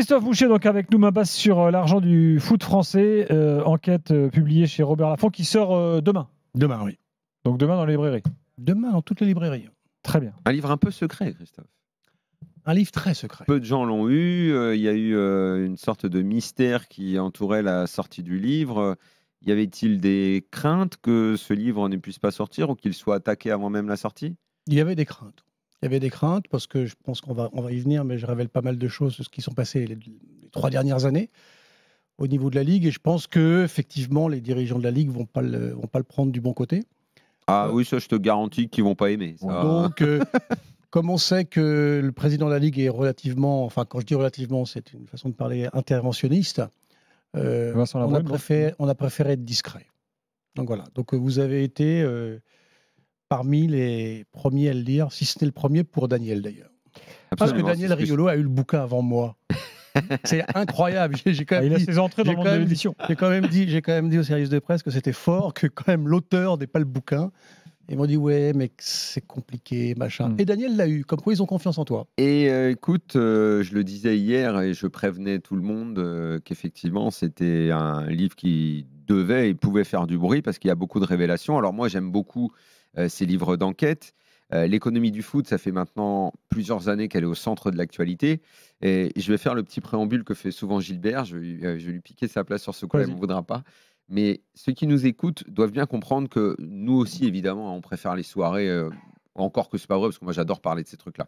Christophe Boucher, donc avec nous, main basse sur l'argent du foot français, enquête publiée chez Robert Laffont qui sort demain. Demain, oui. Donc demain dans les librairies. Demain dans toutes les librairies. Très bien. Un livre un peu secret, Christophe. Un livre très secret. Peu de gens l'ont eu. Il y a eu une sorte de mystère qui entourait la sortie du livre. Y avait-il des craintes que ce livre ne puisse pas sortir ou qu'il soit attaqué avant même la sortie? Il y avait des craintes. Il y avait des craintes parce que je pense qu'on va y venir, mais je révèle pas mal de choses de ce qui sont passées les 3 dernières années au niveau de la Ligue. Et je pense que effectivement, les dirigeants de la Ligue vont pas le prendre du bon côté. Ah oui, ça je te garantis qu'ils vont pas aimer. Ça. Donc, comme on sait que le président de la Ligue est relativement, enfin quand je dis relativement, c'est une façon de parler interventionniste, on a préféré être discret. Donc voilà. Donc vous avez été parmi les premiers à le lire, si c'était le premier pour Daniel d'ailleurs. Parce que Daniel Riolo a eu le bouquin avant moi. C'est incroyable. J'ai quand même il a ses entrées dans le monde de l'édition. J'ai quand même dit au service de presse que c'était fort, que quand même l'auteur n'ait pas le bouquin. Ils m'ont dit ouais, mais c'est compliqué, machin. Et Daniel l'a eu. Comme quoi, ils ont confiance en toi. Et écoute, je le disais hier et je prévenais tout le monde qu'effectivement, c'était un livre qui devait et pouvait faire du bruit parce qu'il y a beaucoup de révélations. Alors moi, j'aime beaucoup ces livres d'enquête. L'économie du foot, ça fait maintenant plusieurs années qu'elle est au centre de l'actualité. Et je vais faire le petit préambule que fait souvent Gilbert. Je vais lui piquer sa place sur ce coup-là, il ne m'en voudra pas. Mais ceux qui nous écoutent doivent bien comprendre que nous aussi, évidemment, on préfère les soirées, encore que ce n'est pas vrai, parce que moi j'adore parler de ces trucs-là.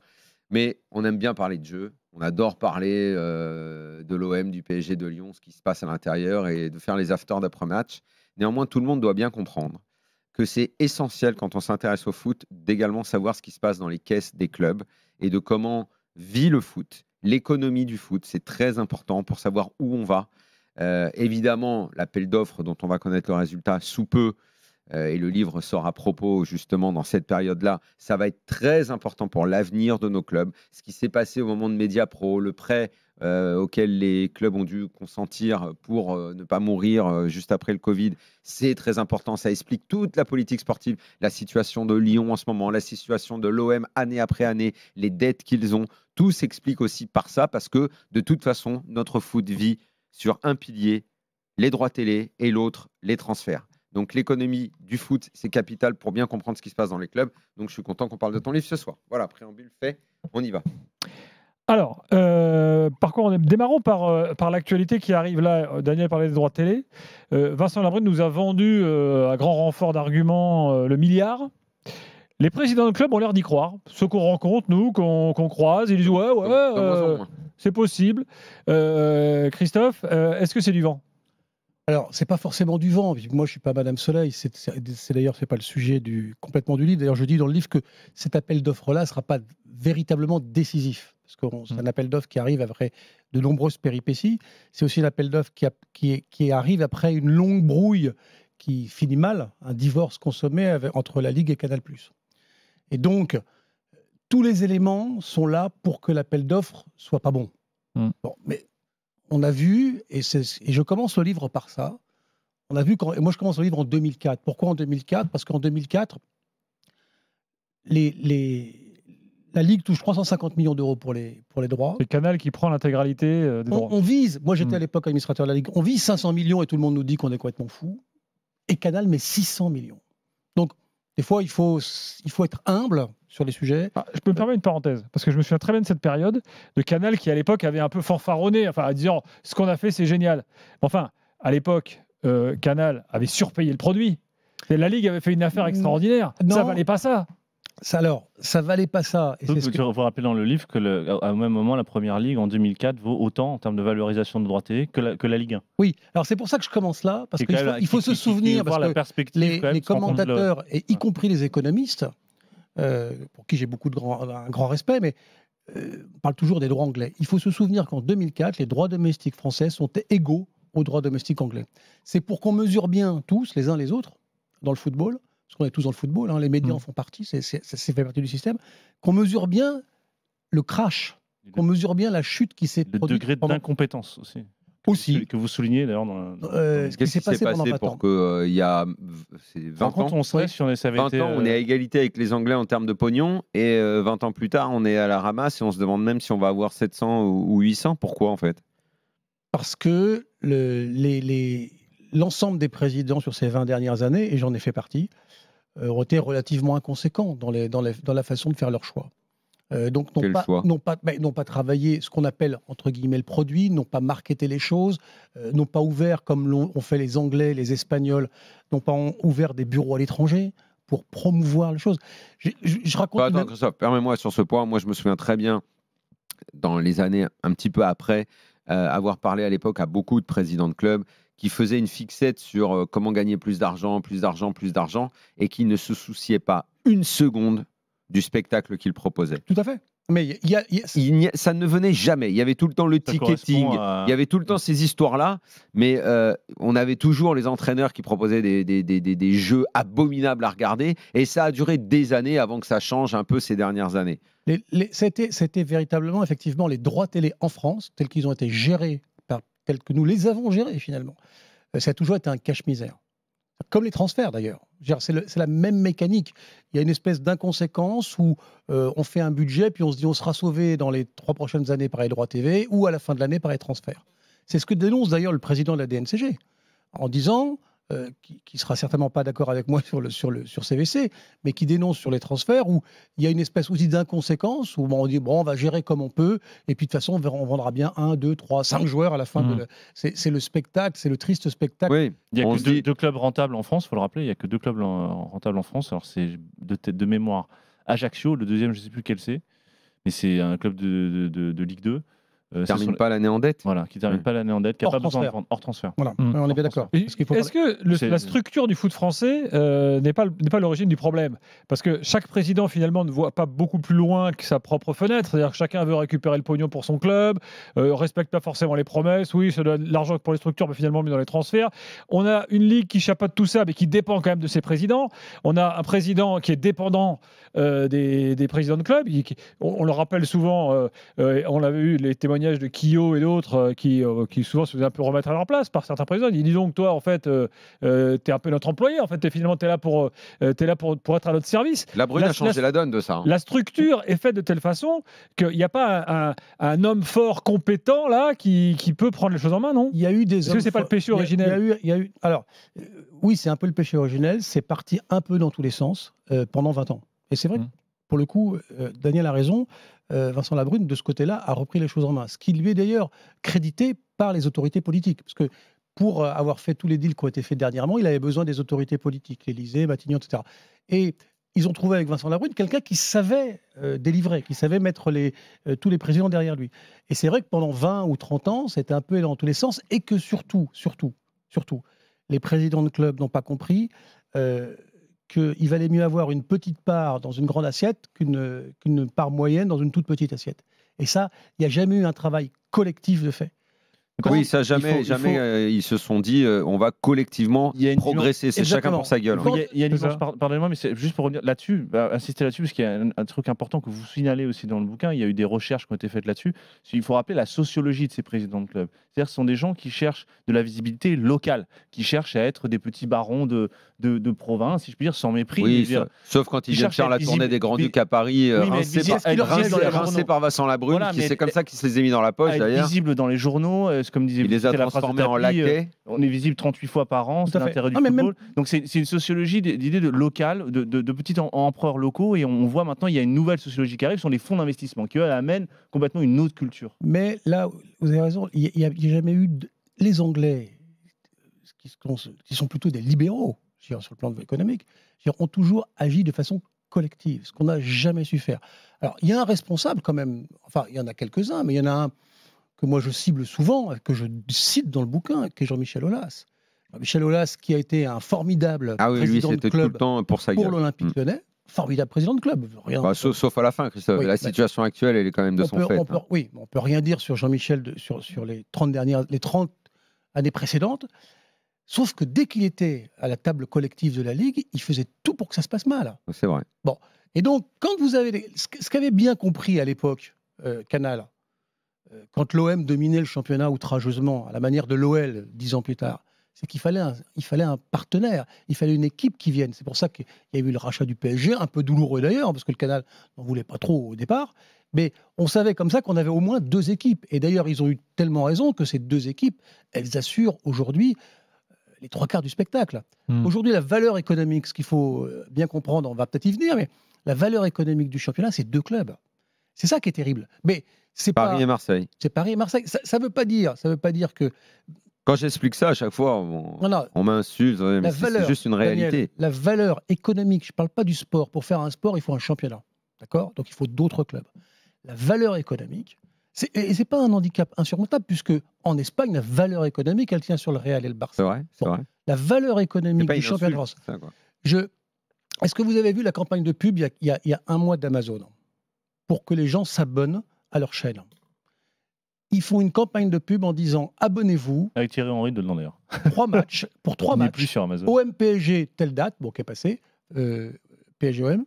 Mais on aime bien parler de jeu, on adore parler de l'OM, du PSG, de Lyon, ce qui se passe à l'intérieur et de faire les afters d'après-match. Néanmoins, tout le monde doit bien comprendre que c'est essentiel quand on s'intéresse au foot d'également savoir ce qui se passe dans les caisses des clubs et de comment vit le foot, l'économie du foot. C'est très important pour savoir où on va. Évidemment, l'appel d'offres dont on va connaître le résultat sous peu, et le livre sort à propos justement dans cette période-là, ça va être très important pour l'avenir de nos clubs. Ce qui s'est passé au moment de Mediapro, le prêt auquel les clubs ont dû consentir pour ne pas mourir juste après le Covid, c'est très important. Ça explique toute la politique sportive, la situation de Lyon en ce moment, la situation de l'OM année après année, les dettes qu'ils ont. Tout s'explique aussi par ça parce que de toute façon, notre foot vit sur un pilier, les droits télé, et l'autre, les transferts. Donc l'économie du foot, c'est capital pour bien comprendre ce qui se passe dans les clubs. Donc je suis content qu'on parle de ton livre ce soir. Voilà, préambule fait, on y va. Alors, par contre, démarrons par l'actualité qui arrive là. Daniel parlait des droits télé. Vincent Labrune nous a vendu, à grand renfort d'arguments, le milliard. Les présidents de club ont l'air d'y croire. Ceux qu'on rencontre, nous, qu'on croise, ils disent ouais, c'est possible. Christophe, est-ce que c'est du vent? Alors, c'est pas forcément du vent. Moi, je suis pas Madame Soleil. D'ailleurs, c'est pas le sujet complètement du livre. D'ailleurs, je dis dans le livre que cet appel d'offres-là ne sera pas véritablement décisif. Parce que c'est un appel d'offres qui arrive après de nombreuses péripéties. C'est aussi un appel d'offres qui arrive après une longue brouille qui finit mal, un divorce consommé entre la Ligue et Canal+. Et donc, tous les éléments sont là pour que l'appel d'offres soit pas bon. Bon, mais on a vu, et je commence le livre par ça, on a vu et moi je commence le livre en 2004. Pourquoi en 2004? Parce qu'en 2004, la Ligue touche 350 millions d'euros pour les droits. C'est Canal qui prend l'intégralité des droits. On vise, moi j'étais à l'époque administrateur de la Ligue, on vise 500 millions et tout le monde nous dit qu'on est complètement fou. Et Canal met 600 millions. Donc, des fois, il faut être humble sur les sujets. Je peux me permettre une parenthèse, parce que je me souviens très bien de cette période de Canal qui, à l'époque, avait un peu fanfaronné, en disant « ce qu'on a fait, c'est génial ». Enfin, à l'époque, Canal avait surpayé le produit. Et la Ligue avait fait une affaire extraordinaire. Ça valait pas ça. Ça valait pas ça. Il faut rappeler dans le livre qu'à un même moment, la Première Ligue, en 2004, vaut autant en termes de valorisation de droits télé que la Ligue 1. Oui, alors c'est pour ça que je commence là, parce qu'il faut se souvenir, parce que les commentateurs, et y compris les économistes, pour qui j'ai un grand respect, mais on parle toujours des droits anglais. Il faut se souvenir qu'en 2004, les droits domestiques français sont égaux aux droits domestiques anglais. C'est pour qu'on mesure bien tous, les uns les autres, dans le football, parce qu'on est tous dans le football, les médias en font partie, ça fait partie du système, qu'on mesure bien le crash, qu'on mesure bien la chute qui s'est produite. Le degré d'incompétence aussi. Aussi. que vous soulignez d'ailleurs Ce qui s'est passé pendant 20 pour ans. qu'il y a 20 quand ans on serait sur ça avait 20 été, ans, on est à égalité avec les Anglais en termes de pognon, et 20 ans plus tard, on est à la ramasse et on se demande même si on va avoir 700 ou 800. Pourquoi en fait? Parce que l'ensemble des présidents sur ces 20 dernières années, et j'en ai fait partie, ont été relativement inconséquents dans la façon de faire leurs choix. Donc n'ont pas travaillé ce qu'on appelle entre guillemets le produit, n'ont pas marketé les choses, n'ont pas ouvert comme l'ont fait les Anglais, les Espagnols, n'ont pas ouvert des bureaux à l'étranger pour promouvoir les choses. Je raconte. Attends, Christophe, permets-moi sur ce point. Moi, je me souviens très bien dans les années un petit peu après avoir parlé à l'époque à beaucoup de présidents de clubs qui faisaient une fixette sur comment gagner plus d'argent, et qui ne se souciaient pas une seconde du spectacle qu'il proposait. Tout à fait. Mais ça ne venait jamais. Il y avait tout le temps le ticketing, il y avait tout le temps ces histoires-là, mais on avait toujours les entraîneurs qui proposaient des jeux abominables à regarder, et ça a duré des années avant que ça change un peu ces dernières années. C'était véritablement, effectivement, les droits télé en France, tels qu'ils ont été gérés, tels que nous les avons gérés finalement. Ça a toujours été un cache-misère. Comme les transferts d'ailleurs. C'est la même mécanique. Il y a une espèce d'inconséquence où on fait un budget, puis on se dit on sera sauvé dans les 3 prochaines années par les droits TV ou à la fin de l'année par les transferts. C'est ce que dénonce d'ailleurs le président de la DNCG en disant, qui sera certainement pas d'accord avec moi sur CVC, mais qui dénonce sur les transferts où il y a une espèce aussi d'inconséquence où on dit bon on va gérer comme on peut et puis de toute façon on vendra bien 1, 2, 3, 5 joueurs à la fin c'est le spectacle, c'est le triste spectacle. Oui, il y a que deux clubs rentables en France, il faut le rappeler, il y a que 2 clubs rentables en France. Alors c'est de mémoire Ajaccio, le deuxième je sais plus quel c'est, mais c'est un club de Ligue 2. Qui ne termine pas l'année en dette. Voilà, qui ne termine pas l'année en dette, qui n'a pas besoin de vendre hors transfert. Voilà, on est bien d'accord. Est-ce que la structure du foot français n'est pas l'origine du problème? Parce que chaque président, finalement, ne voit pas beaucoup plus loin que sa propre fenêtre. C'est-à-dire que chacun veut récupérer le pognon pour son club, respecte pas forcément les promesses. Oui, ça donne l'argent pour les structures, mais finalement, mis dans les transferts. On a une ligue qui chapeaute tout ça, mais qui dépend quand même de ses présidents. On a un président qui est dépendant des présidents de clubs. On le rappelle souvent, on avait eu les témoignages de Quillot et d'autres qui souvent se faisaient un peu remettre à leur place par certains présidents. Ils disent donc toi en fait t'es un peu notre employé, en fait finalement t'es là pour être à notre service. La Brune a changé la donne de ça. La structure est faite de telle façon qu'il n'y a pas un homme fort compétent là qui peut prendre les choses en main, non? Il y a eu des. Est-ce que c'est pas le péché originel? Alors oui, c'est un peu le péché originel. C'est parti un peu dans tous les sens pendant 20 ans. Et c'est vrai que pour le coup, Daniel a raison. Vincent Labrune, de ce côté-là, a repris les choses en main. Ce qui lui est d'ailleurs crédité par les autorités politiques. Parce que pour avoir fait tous les deals qui ont été faits dernièrement, il avait besoin des autorités politiques, l'Élysée, Matignon, etc. Et ils ont trouvé avec Vincent Labrune quelqu'un qui savait délivrer, qui savait mettre tous les présidents derrière lui. Et c'est vrai que pendant 20 ou 30 ans, c'était un peu dans tous les sens. Et que surtout, les présidents de clubs n'ont pas compris qu'il valait mieux avoir une petite part dans une grande assiette qu'une part moyenne dans une toute petite assiette. Et ça, il n'y a jamais eu un travail collectif de fait. Oui, ça jamais, ils se sont dit on va collectivement progresser. C'est chacun pour sa gueule. Il y a une nuance, pardonnez-moi, mais c'est juste pour revenir là-dessus, insister là-dessus, parce qu'il y a un truc important que vous signalez aussi dans le bouquin. Il y a eu des recherches qui ont été faites là-dessus. Il faut rappeler la sociologie de ces présidents de club. C'est-à-dire que ce sont des gens qui cherchent de la visibilité locale, qui cherchent à être des petits barons de province, si je puis dire, sans mépris. Oui, sauf quand ils viennent faire la tournée des Grands Ducs à Paris, rincés par Vincent Labrune, c'est comme ça qu'il se les a mis dans la poche d'ailleurs. Visible dans les journaux. Comme disait, il les a transformés en laquais. On est visible 38 fois par an, c'est l'intérêt du football. Donc c'est une sociologie d'idées de local, de petits empereurs locaux, et on voit maintenant il y a une nouvelle sociologie qui arrive, ce sont les fonds d'investissement qui amènent complètement une autre culture. Mais là, vous avez raison, il n'y a jamais eu les Anglais, qui sont plutôt des libéraux sur le plan économique, ont toujours agi de façon collective, ce qu'on n'a jamais su faire. Alors il y a un responsable quand même, enfin il y en a quelques-uns, mais il y en a un que moi je cible souvent, que je cite dans le bouquin, qui est Jean-Michel Aulas. Jean-Michel Aulas qui a été un formidable président de club pour l'Olympique Lyonnais, formidable président de club. Sauf à la fin, Christophe. La situation actuelle, elle est quand même de son fait. Oui, on ne peut rien dire sur Jean-Michel sur les 30 années précédentes, sauf que dès qu'il était à la table collective de la Ligue, il faisait tout pour que ça se passe mal. C'est vrai. Bon. Et donc, quand vous avez ce qu'avait bien compris à l'époque Canal, quand l'OM dominait le championnat outrageusement, à la manière de l'OL 10 ans plus tard, c'est qu'il fallait un partenaire, il fallait une équipe qui vienne. C'est pour ça qu'il y a eu le rachat du PSG, un peu douloureux d'ailleurs, parce que le Canal n'en voulait pas trop au départ. Mais on savait comme ça qu'on avait au moins 2 équipes. Et d'ailleurs, ils ont eu tellement raison que ces 2 équipes, elles assurent aujourd'hui les 3/4 du spectacle. Aujourd'hui, la valeur économique, ce qu'il faut bien comprendre, on va peut-être y venir, mais la valeur économique du championnat, c'est 2 clubs. C'est ça qui est terrible. Mais c'est Paris et Marseille. C'est Paris et Marseille. Ça veut pas dire que... Quand j'explique ça, à chaque fois, on m'insulte, mais c'est juste une réalité. Daniel, la valeur économique, je ne parle pas du sport. Pour faire un sport, il faut un championnat. D'accord ? Donc, il faut d'autres clubs. La valeur économique, et ce n'est pas un handicap insurmontable, puisque en Espagne, la valeur économique, elle tient sur le Real et le Barça. C'est vrai, c'est vrai. La valeur économique du championnat de France. Est-ce que vous avez vu la campagne de pub il y a un mois d'Amazon pour que les gens s'abonnent à leur chaîne? Ils font une campagne de pub en disant abonnez-vous. Avec Thierry Henry de l'an d'ailleurs. 3 matchs, pour 3 matchs. Plus sur Amazon. OM PSG, telle date, bon, qui est passée, PSG OM,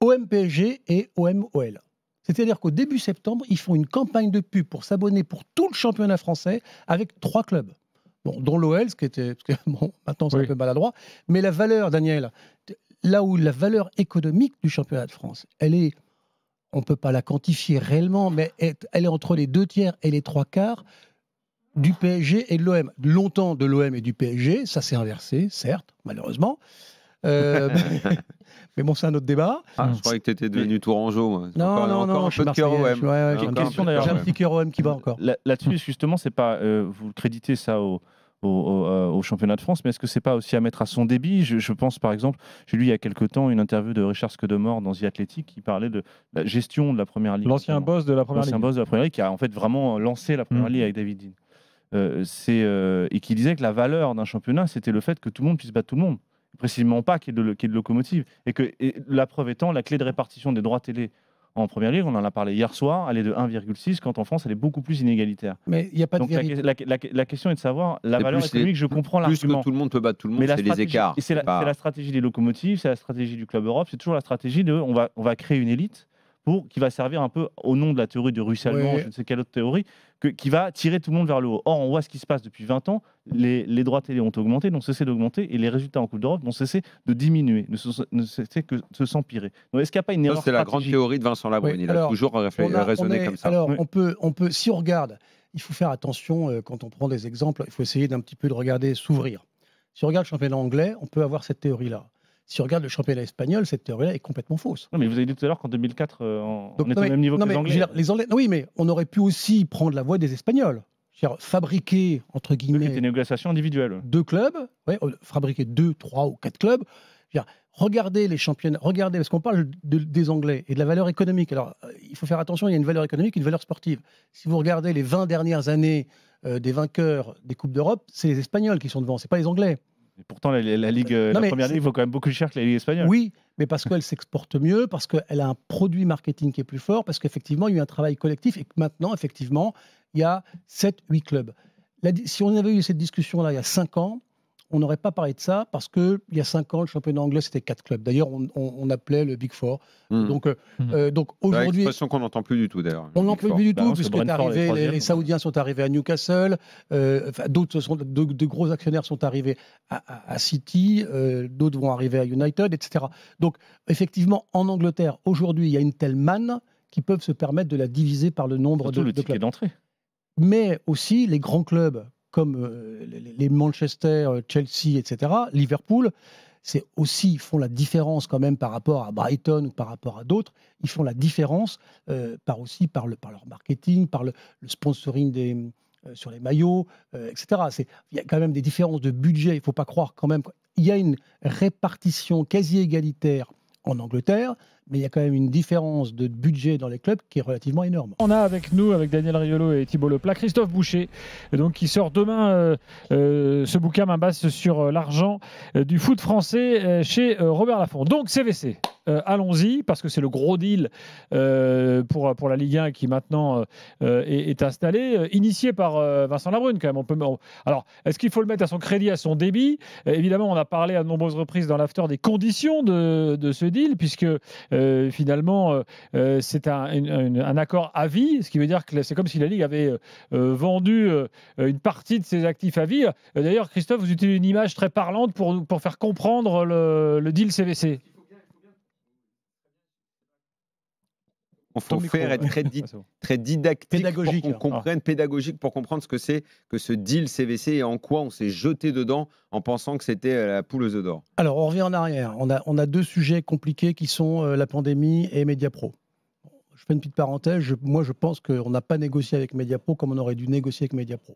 OM PSG et OM OL. C'est-à-dire qu'au début septembre, ils font une campagne de pub pour s'abonner pour tout le championnat français avec 3 clubs. Bon, dont l'OL, ce qui était. Bon, maintenant c'est un peu maladroit. Mais la valeur, Daniel, là où la valeur économique du championnat de France, elle est. On ne peut pas la quantifier réellement, mais elle est entre les 2/3 et les 3/4 du PSG et de l'OM. Longtemps de l'OM et du PSG, ça s'est inversé, certes, malheureusement. Mais bon, c'est un autre débat. Je croyais que tu étais devenu tourangeau. Non, je suis Marseillais. J'ai un petit cœur OM qui va encore. Là-dessus, justement, c'est pas. Vous créditez ça au championnat de France, mais est-ce que c'est pas aussi à mettre à son débit? Je pense par exemple, j'ai lu il y a quelque temps une interview de Richard Scudamore dans The Athletic qui parlait de la gestion de la Première Ligue. L'ancien boss de la Première Ligue. L'ancien boss de la Première Ligue qui a en fait vraiment lancé la Première Ligue avec David Dean. Et qui disait que la valeur d'un championnat, c'était le fait que tout le monde puisse battre tout le monde. Précisément pas qu'il y ait de locomotive. Et la preuve étant, la clé de répartition des droits télé en Première Ligue, on en a parlé hier soir, elle est de 1,6, quand en France, elle est beaucoup plus inégalitaire. Mais il n'y a pas de vérité. La question est de savoir, la valeur économique, je comprends l'argument. Plus que tout le monde peut battre tout le monde, c'est les écarts. C'est la stratégie des locomotives, c'est la stratégie du Club Europe, c'est toujours la stratégie de on va créer une élite qui va servir un peu au nom de la théorie du ruissellement, je ne sais quelle autre théorie, qui va tirer tout le monde vers le haut. Or, on voit ce qui se passe depuis 20 ans, les droits télé ont augmenté, n'ont cessé d'augmenter, et les résultats en Coupe d'Europe n'ont cessé de diminuer, ne cessé que de s'empirer. Donc, est-ce qu'il n'y a pas une erreur stratégique ? C'est la grande théorie de Vincent Labrune, il a toujours raisonné comme ça. Alors, on peut, si on regarde, il faut faire attention quand on prend des exemples, il faut essayer d'un petit peu de regarder, s'ouvrir. Si on regarde le championnat anglais, on peut avoir cette théorie-là. Si on regarde le championnat espagnol, cette théorie-là est complètement fausse. Non, mais vous avez dit tout à l'heure qu'en 2004, on était au même niveau que les Anglais. Les Anglais. Oui, mais on aurait pu aussi prendre la voie des Espagnols. C'est-à-dire fabriquer, entre guillemets, des négociations individuelles. 2 clubs, fabriquer 2, 3 ou 4 clubs. Regardez les championnats, parce qu'on parle des Anglais et de la valeur économique. Alors, il faut faire attention, il y a une valeur économique et une valeur sportive. Si vous regardez les 20 dernières années des vainqueurs des Coupes d'Europe, c'est les Espagnols qui sont devant, c'est pas les Anglais. Et pourtant, la Première Ligue vaut quand même beaucoup plus cher que la Ligue espagnole. Oui, mais parce qu'elle s'exporte mieux, parce qu'elle a un produit marketing qui est plus fort, parce qu'effectivement, il y a eu un travail collectif et que maintenant, effectivement, il y a 7-8 clubs. Si on avait eu cette discussion-là il y a 5 ans, on n'aurait pas parlé de ça parce qu'il y a 5 ans, le championnat anglais, c'était 4 clubs. D'ailleurs, on appelait le Big Four. Donc aujourd'hui. C'est une expression qu'on n'entend plus du tout, d'ailleurs. On n'entend plus du tout, puisque les Saoudiens sont arrivés à Newcastle, d'autres de gros actionnaires sont arrivés à City, d'autres vont arriver à United, etc. Donc, effectivement, en Angleterre, aujourd'hui, il y a une telle manne qu'ils peuvent se permettre de la diviser par le nombre de ticket d'entrée. Mais aussi, les grands clubs comme les Manchester, Chelsea, etc., Liverpool, ils font la différence quand même par rapport à Brighton ou par rapport à d'autres. Ils font la différence par leur marketing, par le sponsoring sur les maillots, etc. Il y a quand même des différences de budget. Il ne faut pas croire quand même qu'il y a une répartition quasi égalitaire en Angleterre, mais il y a quand même une différence de budget dans les clubs qui est relativement énorme. On a avec nous, avec Daniel Riolo et Thibault Leplat, Christophe Boucher, donc, qui sort demain ce bouquin main basse sur l'argent du foot français chez Robert Laffont. Donc CVC. allons-y, parce que c'est le gros deal pour la Ligue 1 qui maintenant est installé, initié par Vincent Labrune quand même. Alors, est-ce qu'il faut le mettre à son crédit, à son débit? Évidemment, on a parlé à de nombreuses reprises dans l'after des conditions de ce deal, puisque finalement, c'est un accord à vie, ce qui veut dire que c'est comme si la Ligue avait vendu une partie de ses actifs à vie. D'ailleurs, Christophe, vous utilisez une image très parlante pour faire comprendre le deal CVC. Il faut faire être très didactique pédagogique, pour qu'on comprenne, pédagogique pour comprendre ce que c'est que ce deal CVC et en quoi on s'est jeté dedans en pensant que c'était la poule aux œufs d'or. Alors, on revient en arrière. On a deux sujets compliqués qui sont la pandémie et Mediapro. Je fais une petite parenthèse. Moi, je pense qu'on n'a pas négocié avec Mediapro comme on aurait dû négocier avec Mediapro.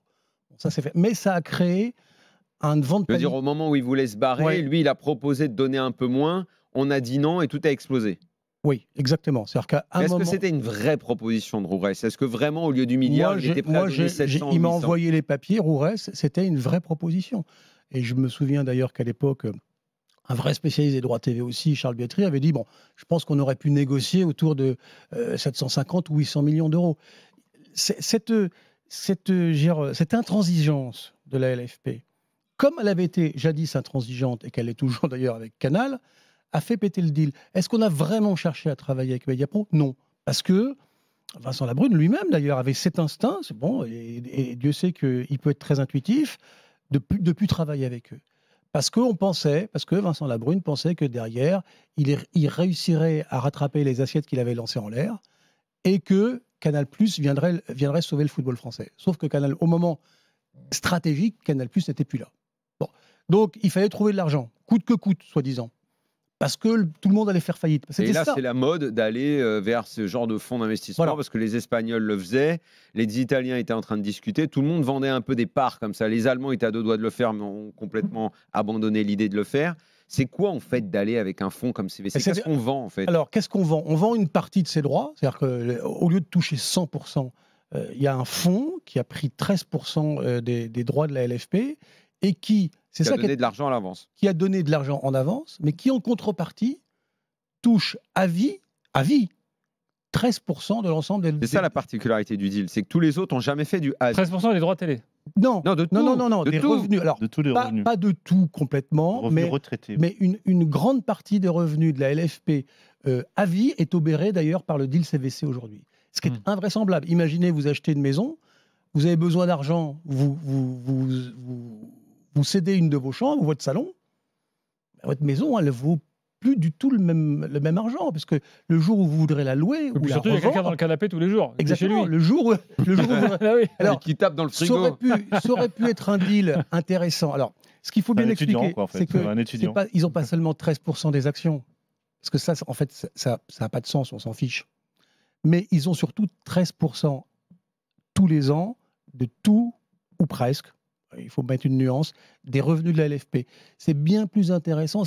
Bon, ça, c'est fait. Mais ça a créé un vent de panique. Je veux dire, au moment où il voulait se barrer, lui, il a proposé de donner un peu moins. On a dit non et tout a explosé. Oui, exactement. Est-ce que c'était une vraie proposition de Rourès? Est-ce que vraiment, au lieu du milliard, il était prêt à donner 700 il m'a envoyé les papiers, Rourès, c'était une vraie proposition. Et je me souviens d'ailleurs qu'à l'époque, un vrai spécialiste des droits TV aussi, Charles Bietri, avait dit, bon, je pense qu'on aurait pu négocier autour de 750 ou 800 millions d'euros. Cette intransigeance de la LFP, comme elle avait été jadis intransigeante, et qu'elle est toujours d'ailleurs avec Canal, a fait péter le deal. Est-ce qu'on a vraiment cherché à travailler avec Mediapro? Non. Parce que Vincent Labrune lui-même, d'ailleurs, avait cet instinct, c'est bon, et Dieu sait qu'il peut être très intuitif, de plus travailler avec eux. Parce que Vincent Labrune pensait que derrière, il réussirait à rattraper les assiettes qu'il avait lancées en l'air et que Canal+ viendrait sauver le football français. Sauf que Canal, au moment stratégique, Canal+ n'était plus là. Bon. Donc, il fallait trouver de l'argent, coûte que coûte, soi-disant. Parce que tout le monde allait faire faillite. Et là, c'est la mode d'aller vers ce genre de fonds d'investissement, parce que les Espagnols le faisaient, les Italiens étaient en train de discuter, tout le monde vendait un peu des parts comme ça. Les Allemands étaient à deux doigts de le faire, mais ont complètement abandonné l'idée de le faire. C'est quoi, en fait, d'aller avec un fonds comme CVC? Qu'est-ce qu'on vend, en fait? Alors, qu'est-ce qu'on vend? On vend une partie de ses droits, c'est-à-dire qu'au lieu de toucher 100%, il y a un fonds qui a pris 13% des droits de la LFP et qui a donné de l'argent à l'avance. Qui a donné de l'argent en avance, mais qui en contrepartie touche à vie 13% de l'ensemble des... C'est ça la particularité du deal, c'est que tous les autres n'ont jamais fait du à vie. 13% des droits télé. Non, de tout. Non, de des tout. revenus. Alors, de tous les revenus. Pas de tout complètement, Revenus retraités. mais une grande partie des revenus de la LFP à vie est obérée d'ailleurs par le deal CVC aujourd'hui. Ce qui est invraisemblable. Imaginez, vous achetez une maison, vous avez besoin d'argent, vous cédez une de vos chambres, votre salon, votre maison, elle ne vaut plus du tout le même argent, parce que le jour où vous voudrez la louer, ou surtout, il y a quelqu'un dans le canapé tous les jours. Exactement. Le jour où alors, qui tape dans le frigo. Ça aurait pu être un deal intéressant. Alors, ce qu'il faut bien expliquer, c'est qu'ils n'ont pas seulement 13% des actions, parce que ça, en fait, ça n'a pas de sens, on s'en fiche. Mais ils ont surtout 13% tous les ans de tout, ou presque, il faut mettre une nuance, des revenus de la LFP. C'est bien plus intéressant,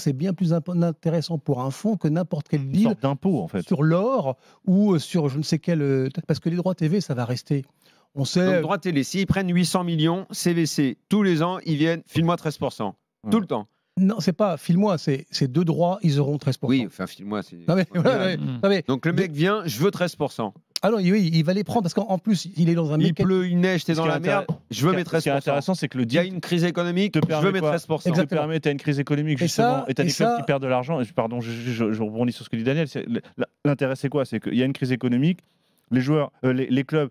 pour un fonds que n'importe quel deal. Une sorte d'impôt, en fait. Sur l'or ou sur je ne sais quel... Parce que les droits TV, ça va rester. On sait... Donc, droits télé, s'ils prennent 800 millions, CVC, tous les ans, ils viennent, file-moi 13%. Tout le temps. Non, c'est pas file-moi, c'est deux droits, ils auront 13%. Oui, enfin, file-moi, c'est... Donc le mec vient, je veux 13%. Ah non, oui, il va les prendre parce qu'en plus, il est dans un... Il pleut, il neige, t'es dans la merde, je veux mes 13%. Ce qui est intéressant, c'est que le deal... Il y a une crise économique, je veux mes 13%. Ça te permet, tu as une crise économique, justement, et tu as des clubs qui perdent de l'argent. Pardon, je rebondis sur ce que dit Daniel. L'intérêt, c'est quoi? C'est qu'il y a une crise économique, les joueurs, les clubs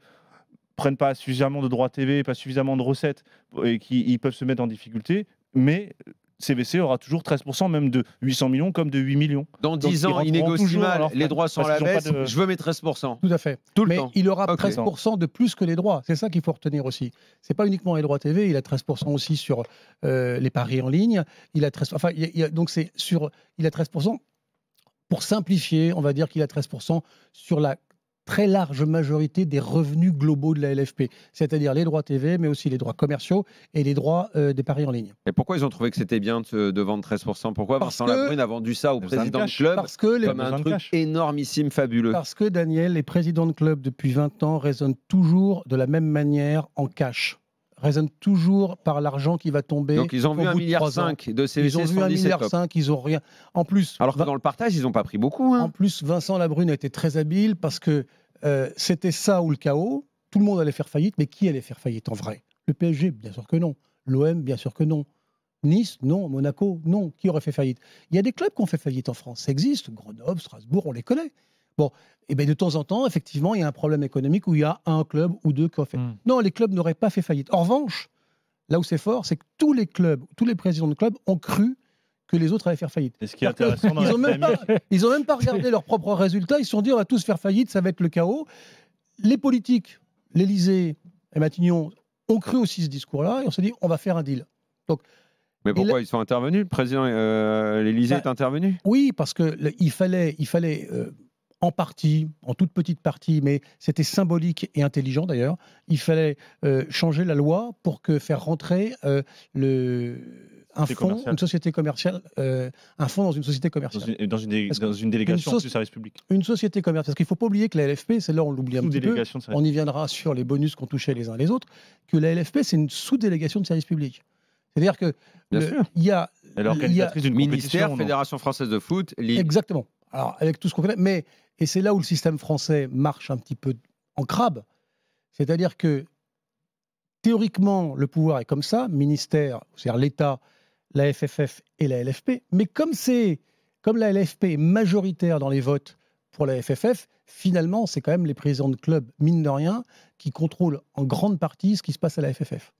prennent pas suffisamment de droits TV, pas suffisamment de recettes, et ils peuvent se mettre en difficulté, mais... CVC aura toujours 13%, même de 800 millions comme de 8 millions. Dans 10 ans, ils négocient mal, les droits sont à la baisse, je veux mes 13%. Tout à fait. Tout le temps. Il aura 13% de plus que les droits. C'est ça qu'il faut retenir aussi. C'est pas uniquement les droits TV, il a 13% aussi sur les paris en ligne. Il a 13%. Enfin, donc c'est sur. Il a 13%. Pour simplifier, on va dire qu'il a 13% sur la très large majorité des revenus globaux de la LFP, c'est-à-dire les droits TV, mais aussi les droits commerciaux et les droits des paris en ligne. Et pourquoi ils ont trouvé que c'était bien de vendre 13%? Pourquoi Vincent Labrune a vendu ça au président de club comme un truc énormissime, fabuleux? Parce que, Daniel, les présidents de club depuis 20 ans raisonnent toujours de la même manière en cash. raisonnent toujours par l'argent qui va tomber. Donc ils ont vu au 1,5 bout de 3 ans. milliard de CVC, Ils ont vu 1,5 milliard, ils ont rien. En plus, Alors que dans le partage, ils n'ont pas pris beaucoup. en plus, Vincent Labrune a été très habile parce que c'était ça ou le chaos. Tout le monde allait faire faillite, mais qui allait faire faillite en vrai? Le PSG, bien sûr que non. L'OM, bien sûr que non. Nice, non. Monaco, non. Qui aurait fait faillite? Il y a des clubs qui ont fait faillite en France. Ça existe. Grenoble, Strasbourg, on les connaît. Bon, et bien de temps en temps, effectivement, il y a un problème économique où il y a un club ou deux qui ont fait. Non, les clubs n'auraient pas fait faillite. En revanche, là où c'est fort, c'est que tous les clubs, tous les présidents de clubs ont cru que les autres allaient faire faillite. Et ce qui est intéressant dans Ils la n'ont même, dynamique, même pas regardé leurs propres résultats. Ils se sont dit, on va tous faire faillite, ça va être le chaos. Les politiques, l'Élysée et Matignon ont cru aussi ce discours-là et on s'est dit, on va faire un deal. Donc, Mais pourquoi ils sont intervenus? Le président, l'Élysée est intervenu? oui, parce qu'il fallait en partie, en toute petite partie, mais c'était symbolique et intelligent d'ailleurs, il fallait changer la loi pour faire rentrer un fonds, une société commerciale, un fonds dans une société commerciale. dans une délégation du service public. Une société commerciale. Parce qu'il ne faut pas oublier que la LFP, c'est là on l'oublie un petit peu, on y viendra sur les bonus qu'on touchait les uns les autres, que la LFP, c'est une sous-délégation de service public. C'est-à-dire que il y a l'organisatrice d'une ministère, Fédération française de foot, Ligue. Exactement. Alors avec tout ce qu'on connaît, et c'est là où le système français marche un petit peu en crabe, c'est-à-dire que théoriquement le pouvoir est comme ça, ministère, c'est-à-dire l'État, la FFF et la LFP, mais comme la LFP est majoritaire dans les votes pour la FFF, finalement c'est quand même les présidents de clubs, mine de rien, qui contrôlent en grande partie ce qui se passe à la FFF.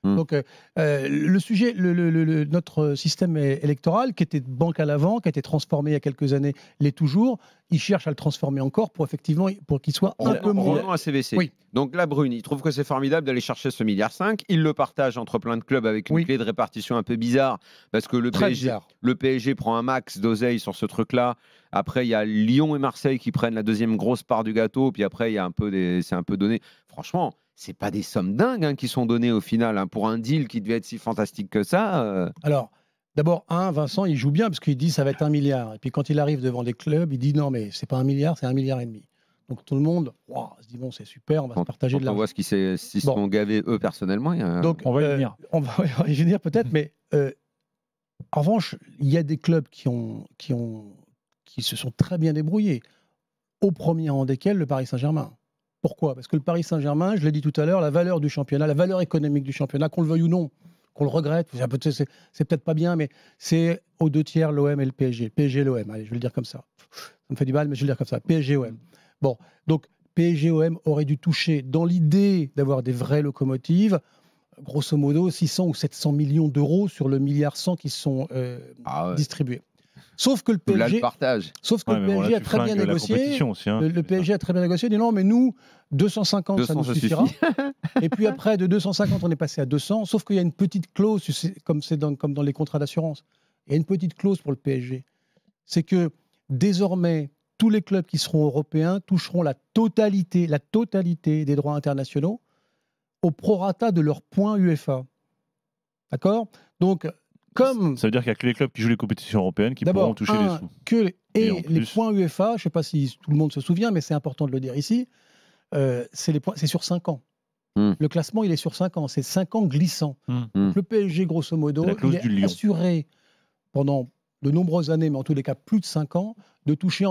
Donc, le sujet, notre système électoral, qui était banque à l'avant, qui a été transformé il y a quelques années, l'est toujours. Il cherche à le transformer encore pour qu'il soit un peu moins. Revenons à CVC. Oui. Donc, Labrune, il trouve que c'est formidable d'aller chercher ce 1,5 milliard. Il le partage entre plein de clubs avec une clé de répartition un peu bizarre, parce que le PSG prend un max d'oseille sur ce truc-là. Après, il y a Lyon et Marseille qui prennent la deuxième grosse part du gâteau. Puis après, c'est un peu donné. Franchement, c'est pas des sommes dingues qui sont données au final pour un deal qui devait être si fantastique que ça. Alors, d'abord, Vincent, il joue bien parce qu'il dit ça va être 1 milliard. Et puis quand il arrive devant des clubs, il dit non, mais c'est pas 1 milliard, c'est 1,5 milliard. Donc tout le monde se dit bon, c'est super, on va se partager de l'argent. On voit s'ils sont gavés eux personnellement. Donc, on va y venir. On va y venir peut-être, mais en revanche, il y a des clubs qui se sont très bien débrouillés. Au premier rang desquels le Paris Saint-Germain. Pourquoi? Parce que le Paris Saint-Germain, je l'ai dit tout à l'heure, la valeur du championnat, la valeur économique du championnat, qu'on le veuille ou non, qu'on le regrette, c'est peut-être pas bien, mais c'est aux 2/3 l'OM et le PSG. PSG-l'OM, allez, je vais le dire comme ça. Ça me fait du mal, mais je vais le dire comme ça. PSG-OM. Bon, donc PSG-OM aurait dû toucher, dans l'idée d'avoir des vraies locomotives, grosso modo 600 ou 700 millions d'euros sur le 1,1 milliard qui sont distribués. Sauf que le PSG, le PSG a très bien négocié. Aussi, hein. Le PSG a très bien négocié. Il dit non, mais nous, 250, ça nous suffira. Et puis après, de 250, on est passé à 200. Sauf qu'il y a une petite clause, comme dans les contrats d'assurance. Il y a une petite clause pour le PSG. C'est que désormais, tous les clubs qui seront européens toucheront la totalité des droits internationaux au prorata de leurs points UEFA. D'accord? Donc, ça veut dire qu'il n'y a que les clubs qui jouent les compétitions européennes qui pourront toucher les sous. Les points UEFA, je ne sais pas si tout le monde se souvient, mais c'est important de le dire ici, c'est sur 5 ans. Le classement, il est sur 5 ans. C'est 5 ans glissants. Le PSG, grosso modo, il est assuré pendant de nombreuses années, mais en tous les cas plus de 5 ans, de toucher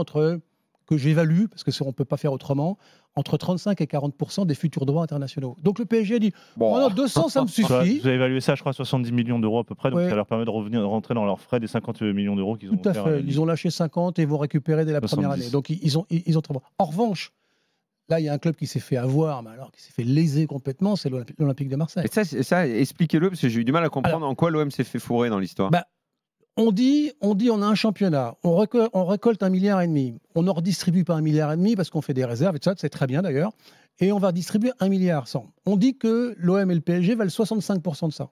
que j'évalue, parce qu'on ne peut pas faire autrement, entre 35 et 40% des futurs droits internationaux. Donc le PSG dit, 200, ça me suffit. Vous avez évalué ça, je crois, 70 millions d'euros à peu près, donc ça leur permet de rentrer dans leurs frais des 50 millions d'euros qu'ils ont. Tout à fait, ils ont lâché 50 et vont récupérer dès la 70. première année. Donc ils ont très bon. En revanche, là, il y a un club qui s'est fait avoir, mais alors qui s'est fait léser complètement, c'est l'Olympique de Marseille. Et ça expliquez-le, parce que j'ai eu du mal à comprendre en quoi l'OM s'est fait fourrer dans l'histoire. On dit, on a un championnat, on récolte 1,5 milliard, on ne redistribue pas 1,5 milliard parce qu'on fait des réserves, et tout ça, c'est très bien d'ailleurs, et on va distribuer 1,1 milliard. On dit que l'OM et le PSG valent 65% de ça.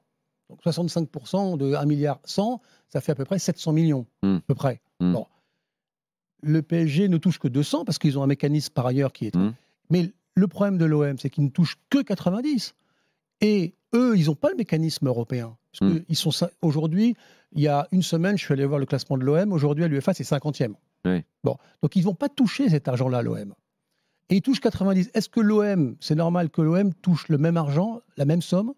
Donc 65% de 1,1 milliard, ça fait à peu près 700 millions, à peu près. Bon. Le PSG ne touche que 200 parce qu'ils ont un mécanisme par ailleurs qui est... Mais le problème de l'OM, c'est qu'ils ne touchent que 90. Et eux, ils n'ont pas le mécanisme européen. Parce que ils sont aujourd'hui, il y a une semaine, je suis allé voir le classement de l'OM. Aujourd'hui, à l'UEFA, c'est 50e. Oui. Bon. Donc, ils ne vont pas toucher cet argent-là, l'OM. Et ils touchent 90. Est-ce que l'OM, c'est normal que l'OM touche le même argent, la même somme,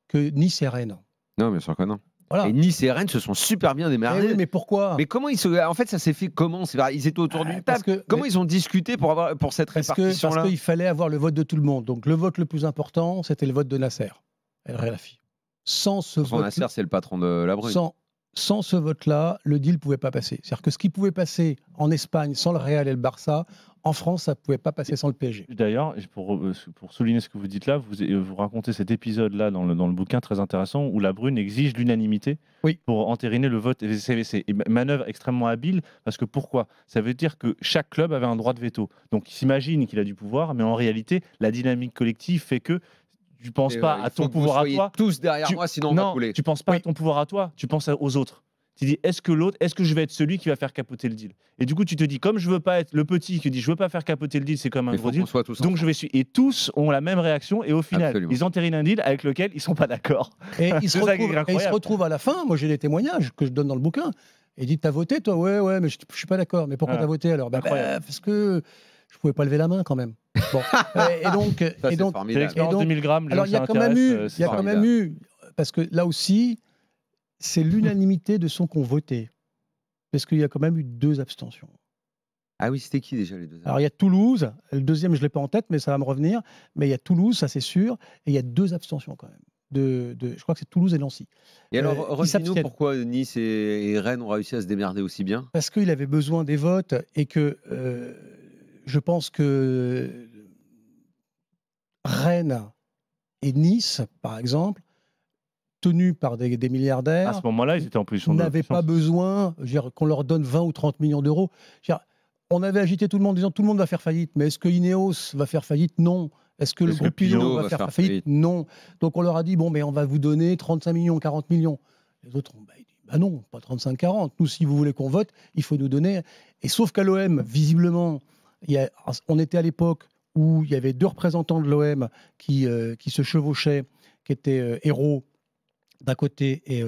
que Nice et Rennes. Non, bien sûr que non. Voilà. Et Nice et Rennes se sont super bien Eh démarrés. oui, mais pourquoi? Mais comment en fait, ça s'est fait comment? Ils étaient autour d'une Parce table. que- Comment mais- ils ont discuté pour cette Parce répartition-là? qu'il fallait avoir le vote de tout le monde. Donc le vote le plus important, c'était le vote de Nasser El Khelaifi. Sans ce Son vote, Nasser, c'est le patron de la Brune. sans ce vote-là, le deal ne pouvait pas passer. C'est-à-dire que ce qui pouvait passer en Espagne sans le Real et le Barça, en France, ça ne pouvait pas passer sans le PSG. D'ailleurs, pour souligner ce que vous dites là, vous racontez cet épisode-là dans le bouquin très intéressant où la Brune exige l'unanimité Oui. pour entériner le vote. Et c'est une manœuvre extrêmement habile parce que pourquoi? Ça veut dire que chaque club avait un droit de veto. Donc il s'imagine qu'il a du pouvoir, mais en réalité, la dynamique collective fait que tu ne penses pas à ton pouvoir à toi. Tous derrière moi, sinon on va couler. Tu penses pas à ton pouvoir à toi, tu penses aux autres. Tu dis, est-ce que je vais être celui qui va faire capoter le deal? Et du coup, tu te dis, comme je veux pas être le petit qui dit, je veux pas faire capoter le deal, c'est comme un Mais gros faut deal. qu'on soit tous Donc ensemble. je vais suivre. Et tous ont la même réaction. Et au final, Absolument. ils entérinent un deal avec lequel ils sont pas d'accord. Et ils se C'est ça qui est incroyable. retrouvent à la fin, moi j'ai des témoignages que je donne dans le bouquin, et ils disent, t'as voté toi? Ouais, mais je suis pas d'accord. Mais pourquoi Ah, t'as voté alors? incroyable. Parce que je pouvais pas lever la main quand même. Bon. et donc, Ça, et c'est donc C'est formidable. l'expérience Et donc- 2000 grammes. alors il y a quand même eu, parce que là aussi, c'est l'unanimité de ceux qui ont voté. Parce qu'il y a quand même eu 2 abstentions. Ah oui, c'était qui déjà les deux? Alors il y a Toulouse, le deuxième je ne l'ai pas en tête, mais ça va me revenir. Mais il y a Toulouse, ça c'est sûr, et il y a 2 abstentions quand même. Je crois que c'est Toulouse et Nancy. Et alors, ils redis-nous s'abstiennent. pourquoi Nice et Rennes ont réussi à se démerder aussi bien? Parce qu'il avait besoin des votes et que je pense que Rennes et Nice, par exemple, tenus par des milliardaires, À ce moment-là, ils étaient en position de n'avaient pas puissance. besoin, je veux dire, qu'on leur donne 20 ou 30 millions d'euros. Je veux dire, on avait agité tout le monde en disant tout le monde va faire faillite, mais est-ce que Ineos va faire faillite? Non. Est-ce que le Est-ce que groupe Pinot Pinot va va faire faire faillite? faillite? Non. Donc on leur a dit bon, mais on va vous donner 35 millions, 40 millions. Les autres ont dit bah non, pas 35-40. Nous, si vous voulez qu'on vote, il faut nous donner. Et sauf qu'à l'OM, visiblement, on était à l'époque où il y avait 2 représentants de l'OM qui se chevauchaient, qui étaient Hérault d'un côté et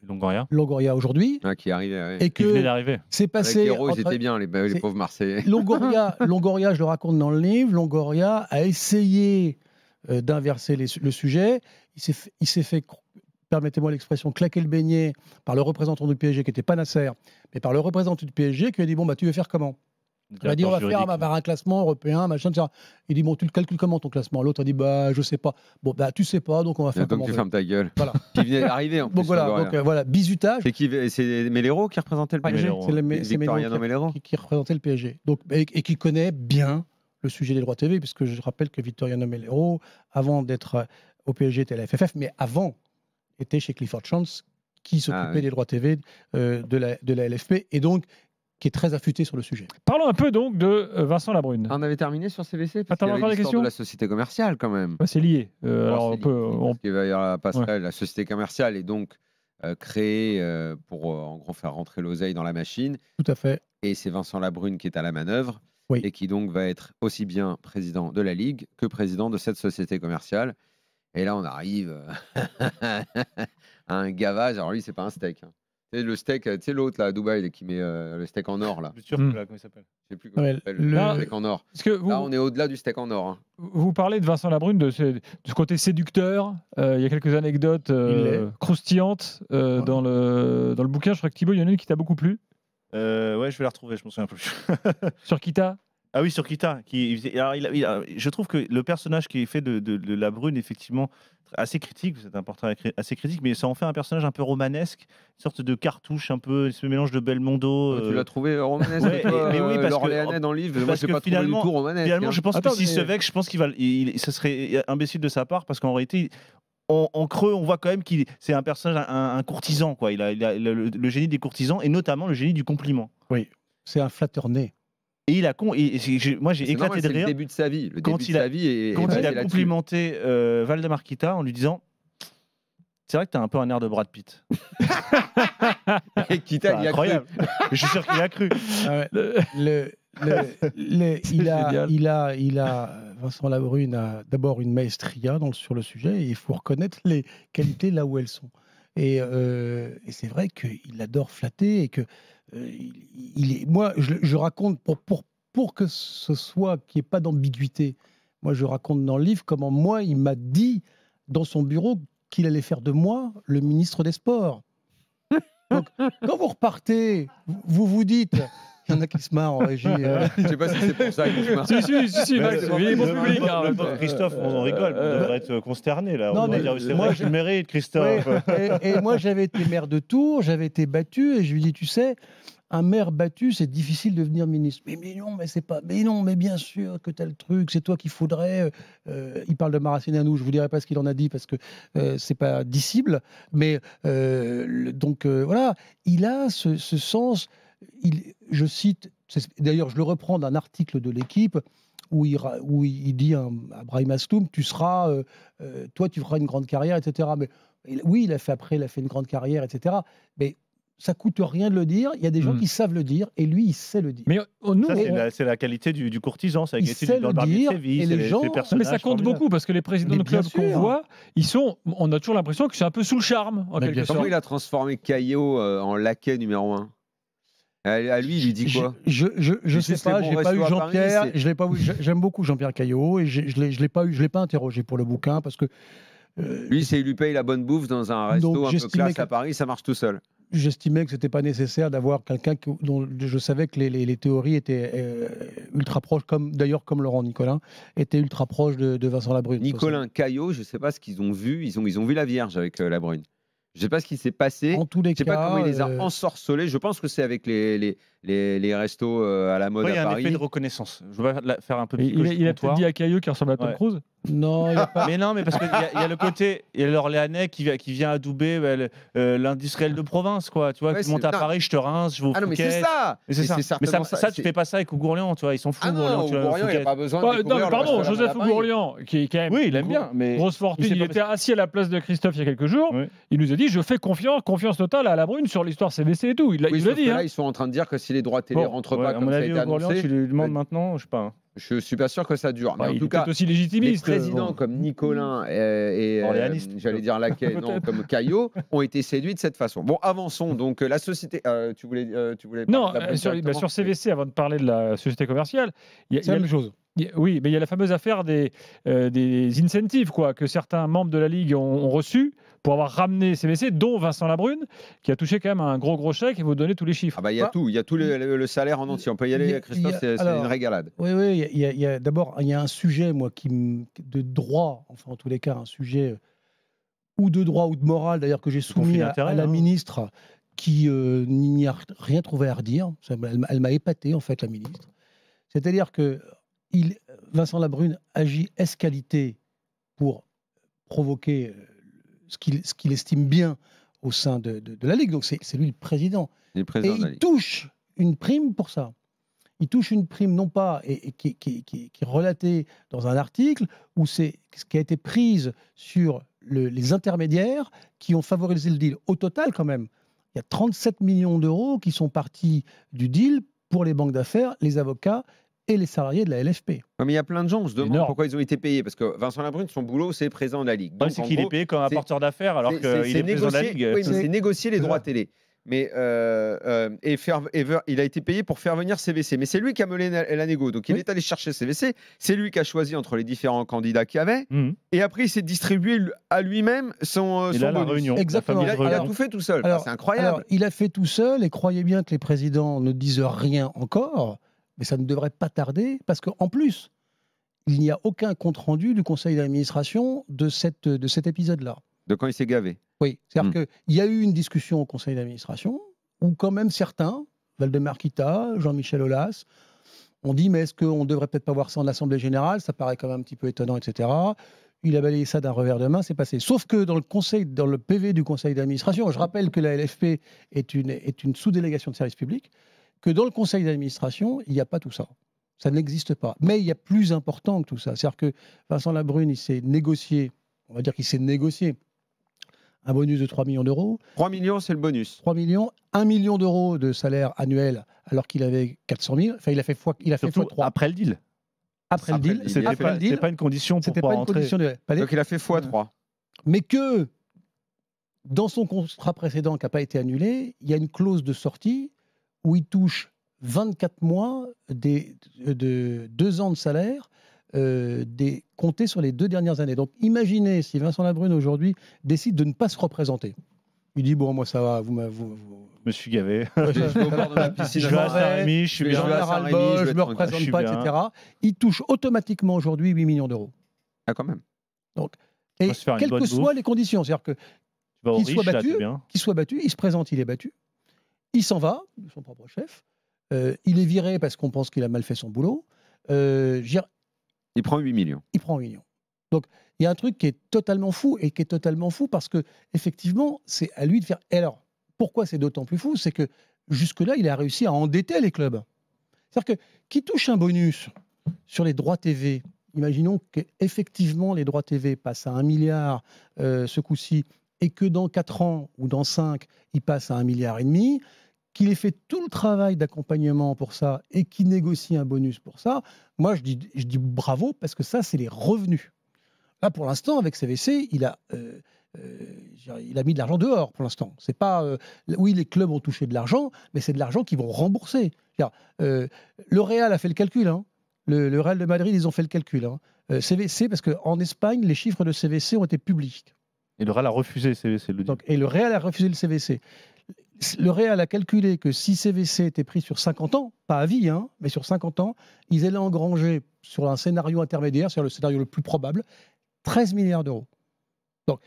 Longoria. Longoria aujourd'hui, Ah, qui arrivait. Ouais. et Qui venait que d'arriver. c'est Avec passé. Hérault, ils entre- étaient bien, les c'est- pauvres Marseillais. Longoria, je le raconte dans le livre, Longoria a essayé d'inverser le sujet. Il s'est fait, permettez-moi l'expression, claquer le beignet par le représentant du PSG qui n'était pas Nasser, mais par le représentant du PSG qui lui a dit bon bah tu veux faire comment? Il a dit on va faire un classement européen, machin, etc. Il dit bon tu le calcules comment ton classement? L'autre a dit bah je sais pas. Bon bah tu sais pas donc on va faire Donc comment tu on veut. fermes ta gueule. Voilà. Qui venait d'arriver en plus. Donc voilà, Longoria. voilà, bisutage. C'est Melero qui représentait le Ouais, PSG? Melero. c'est Victoriano Melero. qui représentait le PSG. Donc, et qui connaît bien le sujet des droits TV, puisque je rappelle que Vittoriano Melero, avant d'être au PSG, était à la FFF, mais avant, était chez Clifford Chance, qui s'occupait oui. des droits TV de la LFP, et donc qui est très affûté sur le sujet. Parlons un peu donc de Vincent Labrune. Ah, on avait terminé sur CVC parce Attends, qu'il y avait encore des l'histoire questions de la société commerciale quand même. Bah, c'est lié. Bon, Alors c'est on peut. lié, on- parce qu'il va y avoir la passerelle, la société commerciale est donc créée pour en gros faire rentrer l'oseille dans la machine. Tout à fait. Et c'est Vincent Labrune qui est à la manœuvre Oui. et qui donc va être aussi bien président de la Ligue que président de cette société commerciale. Et là, on arrive à un gavage. Alors lui, c'est pas un steak. Hein. C'est le steak, tu sais l'autre là à Dubaï qui met le steak en or là. Le Turc, Hmm. là, comment il s'appelle? Je sais plus comment Ouais, il s'appelle. le- Le steak en or. Est-ce que vous, Là, on est au-delà du steak en or. Hein. vous parlez de Vincent Labrune, de ce côté séducteur. Il y a quelques anecdotes croustillantes dans le bouquin. Je crois que Thibaut, il y en a une qui t'a beaucoup plu. Ouais, je vais la retrouver, je m'en souviens plus. Sur Kita. Ah oui, sur Kita. Je trouve que le personnage qui est fait de la Brune, effectivement, assez critique, c'est un portrait assez critique, mais ça en fait un personnage un peu romanesque, une sorte de cartouche un peu, ce mélange de Belmondo. Tu l'as trouvé romanesque ouais, toi, mais oui, parce que- l'Orléanais dans le livre. Moi, parce je que pas trouvé du finalement- tout romanesque. Finalement, hein. je pense Attends, que s'il mais- se vexe, je pense ce serait imbécile de sa part, parce qu'en réalité, en creux, on voit quand même qu'il c'est un personnage, un courtisan, quoi. Il a le génie des courtisans, et notamment le génie du compliment. C'est un flatteur-né. Et moi, j'ai C'est normal, éclaté de c'est le rire début de sa vie. Le quand début il de a- sa vie est quand basé il a là-dessus. complimenté Valdemar Kita en lui disant c'est vrai que tu as un peu un air de Brad Pitt. Et Kita, il y a cru. Incroyable. Je suis sûr qu'il a cru. Ah ouais. Il a Vincent Labrune a d'abord une maestria sur le sujet et il faut reconnaître les qualités là où elles sont. Et c'est vrai qu'il adore flatter et que moi je raconte pour que ce soit qu'il n'y ait pas d'ambiguïté. Moi je raconte dans le livre comment moi il m'a dit dans son bureau qu'il allait faire de moi le ministre des Sports. Donc, quand vous repartez, vous vous dites... Il y en a qui se marrent en régie. Je sais pas si c'est pour ça qu'il se marre. Si, Max, il est bon public. hein, en même temps. Christophe, on rigole, on devrait être consterné là. Non, On mais va dire, c'est moi, vrai, tu le mérites, Christophe. Et moi, j'avais été maire de Tours, j'avais été battu, et je lui dis, tu sais, un maire battu, c'est difficile de devenir ministre. Mais non, mais c'est pas. Mais non, mais bien sûr que tel truc, c'est toi qu'il faudrait. Il parle de Maracineanu, je vous dirai pas ce qu'il en a dit parce que c'est pas dissible. Mais donc voilà, il a ce sens. Je cite, d'ailleurs, je le reprends d'un article de l'Équipe où il dit à Brahim Asloum, toi, tu feras une grande carrière, etc. Mais oui, il a fait une grande carrière, etc. Mais ça coûte rien de le dire. Il y a des gens qui savent le dire, et lui, il sait le dire. Mais nous, c'est la qualité du courtisan, c'est la il qualité sait du le Bernard dire, Séville, et c'est les gens- les personnages mais ça compte formidables. beaucoup parce que les présidents Mais de bien clubs qu'on sûr. voit, on a toujours l'impression que c'est un peu sous le charme, en Mais quelque bien sorte. Comment il a transformé Caillot en laquais numéro 1 ? À lui, il lui dit quoi ? Je Tu sais sais, pas, c'est j'ai bon pas eu resto à Paris, Jean-Pierre, c'est- je l'ai pas vu. J'aime beaucoup Jean-Pierre Caillot et je l'ai pas interrogé pour le bouquin parce que Lui, c'est il lui paye la bonne bouffe dans un resto Donc, un peu j'estimais classe que- à Paris, ça marche tout seul. j'estimais que c'était pas nécessaire d'avoir quelqu'un dont je savais que les théories étaient ultra proches, comme Laurent Nicolin était ultra proche de Vincent Labrune. Nicolin Caillot, je ne sais pas ce qu'ils ont vu. Ils ont vu la Vierge avec la Brune. Je ne sais pas ce qui s'est passé. En tous les Je ne sais cas, pas comment il les a ensorcelés. Je pense que c'est avec les restos à la mode Après, il y à a un Paris. effet de reconnaissance. Je vais faire un peu Il a peut-être dit à Caillot qu'il ressemble à Tom Ouais. Cruise. non, il y a pas. Mais non, mais parce qu'il y a le côté, il y a l'Orléanais qui vient adouber l'industriel de province, quoi. Tu vois, Ouais, tu montes à c'est- Paris, je te rince, je vais au Ah non, mais c'est Fouquet. ça. Mais c'est ça. Mais certainement ça, tu C'est- fais pas ça avec Ougourlian, tu vois, ils sont fous. Ah Ougourlian, non, tu vois, Gourian, il n'y a Fouquet. pas besoin de Non, mais découvrir le pardon, restaurant à la Joseph mode à Paris. Ougourlian, qui est quand même Oui, il aime bien, mais grosse fortune, il sait il pas était assis à la place de Christophe il y a quelques jours. Oui. Il nous a dit je fais confiance totale à Labrune sur l'histoire CVC et tout. Il Oui, l'a sauf dit. que hein. là, ils sont en train de dire que si les droits télé Bon, rentrent ouais, pas à comme mon ça a avis, été Ougourlian, annoncé, tu lui demandes maintenant, je sais pas. je suis pas sûr que ça dure. Mais Bah, en il tout est cas, peut-être aussi les légitimiste. présidents bon. comme Nicolin Orléaniste. j'allais dire Laquais, non, comme Caillot, ont été séduits de cette façon. Bon, avançons. Donc, la société. Tu voulais Non, parler de la sur directement CVC, avant de parler de la société commerciale, il y a- C'est la même chose. oui, mais il y a la fameuse affaire des incentives quoi, que certains membres de la Ligue ont reçus pour avoir ramené CVC, dont Vincent Labrune, qui a touché quand même un gros chèque, et vous donnez tous les chiffres. Ah bah, il y a tout. Il y a tout le salaire en entier. On peut y Il y aller, a- Christophe, c'est alors, une régalade. Oui, d'abord, il y a un sujet, moi, de droit, enfin, en tous les cas, un sujet ou de droit ou de morale, d'ailleurs, que j'ai soumis conflit à d'intérêts, la hein. ministre, qui n'y a rien trouvé à redire. Elle m'a épaté, en fait, la ministre. C'est-à-dire que Vincent Labrune agit escalité pour provoquer ce qu'il estime bien au sein de la Ligue. Donc, c'est lui le président. Les Et présidents de la il Ligue. touche une prime pour ça. Il touche une prime non pas, et qui est relatée dans un article, où c'est ce qui a été prise sur les intermédiaires qui ont favorisé le deal. Au total, quand même, il y a 37 millions d'euros qui sont partis du deal pour les banques d'affaires, les avocats et les salariés de la LFP. Ouais, mais il y a plein de gens, on se demande Énorme. pourquoi ils ont été payés. Parce que Vincent Labrune, son boulot, c'est président de la Ligue. Le problème, Donc, c'est en qu'il est gros, payé comme un c'est- porteur d'affaires alors c'est- qu'il c'est est président de la négocier- Ligue. oui, mais c'est négocier les C'est droits ça. télé. Mais il a été payé pour faire venir CVC. Mais c'est lui qui a mené la négo. Donc il Oui. est allé chercher CVC. C'est lui qui a choisi entre les différents candidats qu'il y avait. Mhm. Et après, il s'est distribué à lui-même son Et là, la bonus. réunion. Exactement. La Il fameuse a réunion. tout fait tout seul. Alors- C'est incroyable. Alors, il a fait tout seul, et croyez bien que les présidents ne disent rien encore, mais ça ne devrait pas tarder, parce qu'en plus, il n'y a aucun compte-rendu du conseil d'administration de cet épisode-là. De quand il s'est gavé. Oui, c'est-à-dire qu'il y a eu une discussion au conseil d'administration où quand même certains, Valdemar Kita, Jean-Michel Aulas, ont dit mais est-ce qu'on ne devrait peut-être pas voir ça en assemblée générale? Ça paraît quand même un petit peu étonnant, etc. Il a balayé ça d'un revers de main, c'est passé. Sauf que dans le PV du conseil d'administration, je rappelle que la LFP est une sous-délégation de service public, que dans le conseil d'administration, il n'y a pas tout ça. Ça n'existe pas. Mais il y a plus important que tout ça. C'est-à-dire que Vincent Labrune, il s'est négocié, on va dire qu'il s'est négocié un bonus de 3 millions d'euros. 3 millions, c'est le bonus. 3 millions, 1 million d'euros de salaire annuel alors qu'il avait 400 000. Enfin, il a fait Surtout x3 après le deal. après le après deal. le deal. C'était Après pas, le deal, c'était pas une condition pour c'était pouvoir pas une rentrer. condition de... Donc il a fait x3. Mais que dans son contrat précédent qui n'a pas été annulé, il y a une clause de sortie où il touche 24 mois de 2 ans de salaire compter sur les 2 dernières années. Donc imaginez si Vincent Labrune aujourd'hui décide de ne pas se représenter. Il dit bon, moi ça va, Je me suis gavé. Ouais, Je vais au bord de la piscine. Je vais à Saint-Rémy, je suis je bien. vais à Saint-Rémy, je me représente suis pas, bien. etc. Il touche automatiquement aujourd'hui 8 millions d'euros. Ah, quand même. Et va se faire une quelles bonne que soient bouffe. les conditions, c'est-à-dire que Tu vas au qu'il soit riche, là, battu, t'es bien. qu'il soit battu, il se présente, il est battu, il s'en va, son propre chef, il est viré parce qu'on pense qu'il a mal fait son boulot, je veux dire, Il prend 8 millions. il prend 8 millions. Donc il y a un truc qui est totalement fou, et qui est totalement fou parce que effectivement c'est à lui de faire. Et alors, pourquoi c'est d'autant plus fou? C'est que jusque-là, il a réussi à endetter les clubs. C'est-à-dire que qui touche un bonus sur les droits TV, imaginons qu'effectivement les droits TV passent à 1 milliard ce coup-ci, et que dans 4 ans ou dans 5, ils passent à 1,5 milliard, qu'il ait fait tout le travail d'accompagnement pour ça et qu'il négocie un bonus pour ça, moi je dis bravo, parce que ça, c'est les revenus. Là, pour l'instant, avec CVC, il a mis de l'argent dehors, pour l'instant. C'est pas, oui, les clubs ont touché de l'argent, mais c'est de l'argent qu'ils vont rembourser. Le Real a fait le calcul, hein. Le Real de Madrid, ils ont fait le calcul. Hein. CVC, parce qu'en Espagne, les chiffres de CVC ont été publics. Et le Real a refusé CVC, le dit. Donc, et le Real a refusé le CVC. Le Real a calculé que si CVC était pris sur 50 ans, pas à vie, hein, mais sur 50 ans, ils allaient engranger sur un scénario intermédiaire, c'est-à-dire le scénario le plus probable, 13 milliards d'euros. Donc,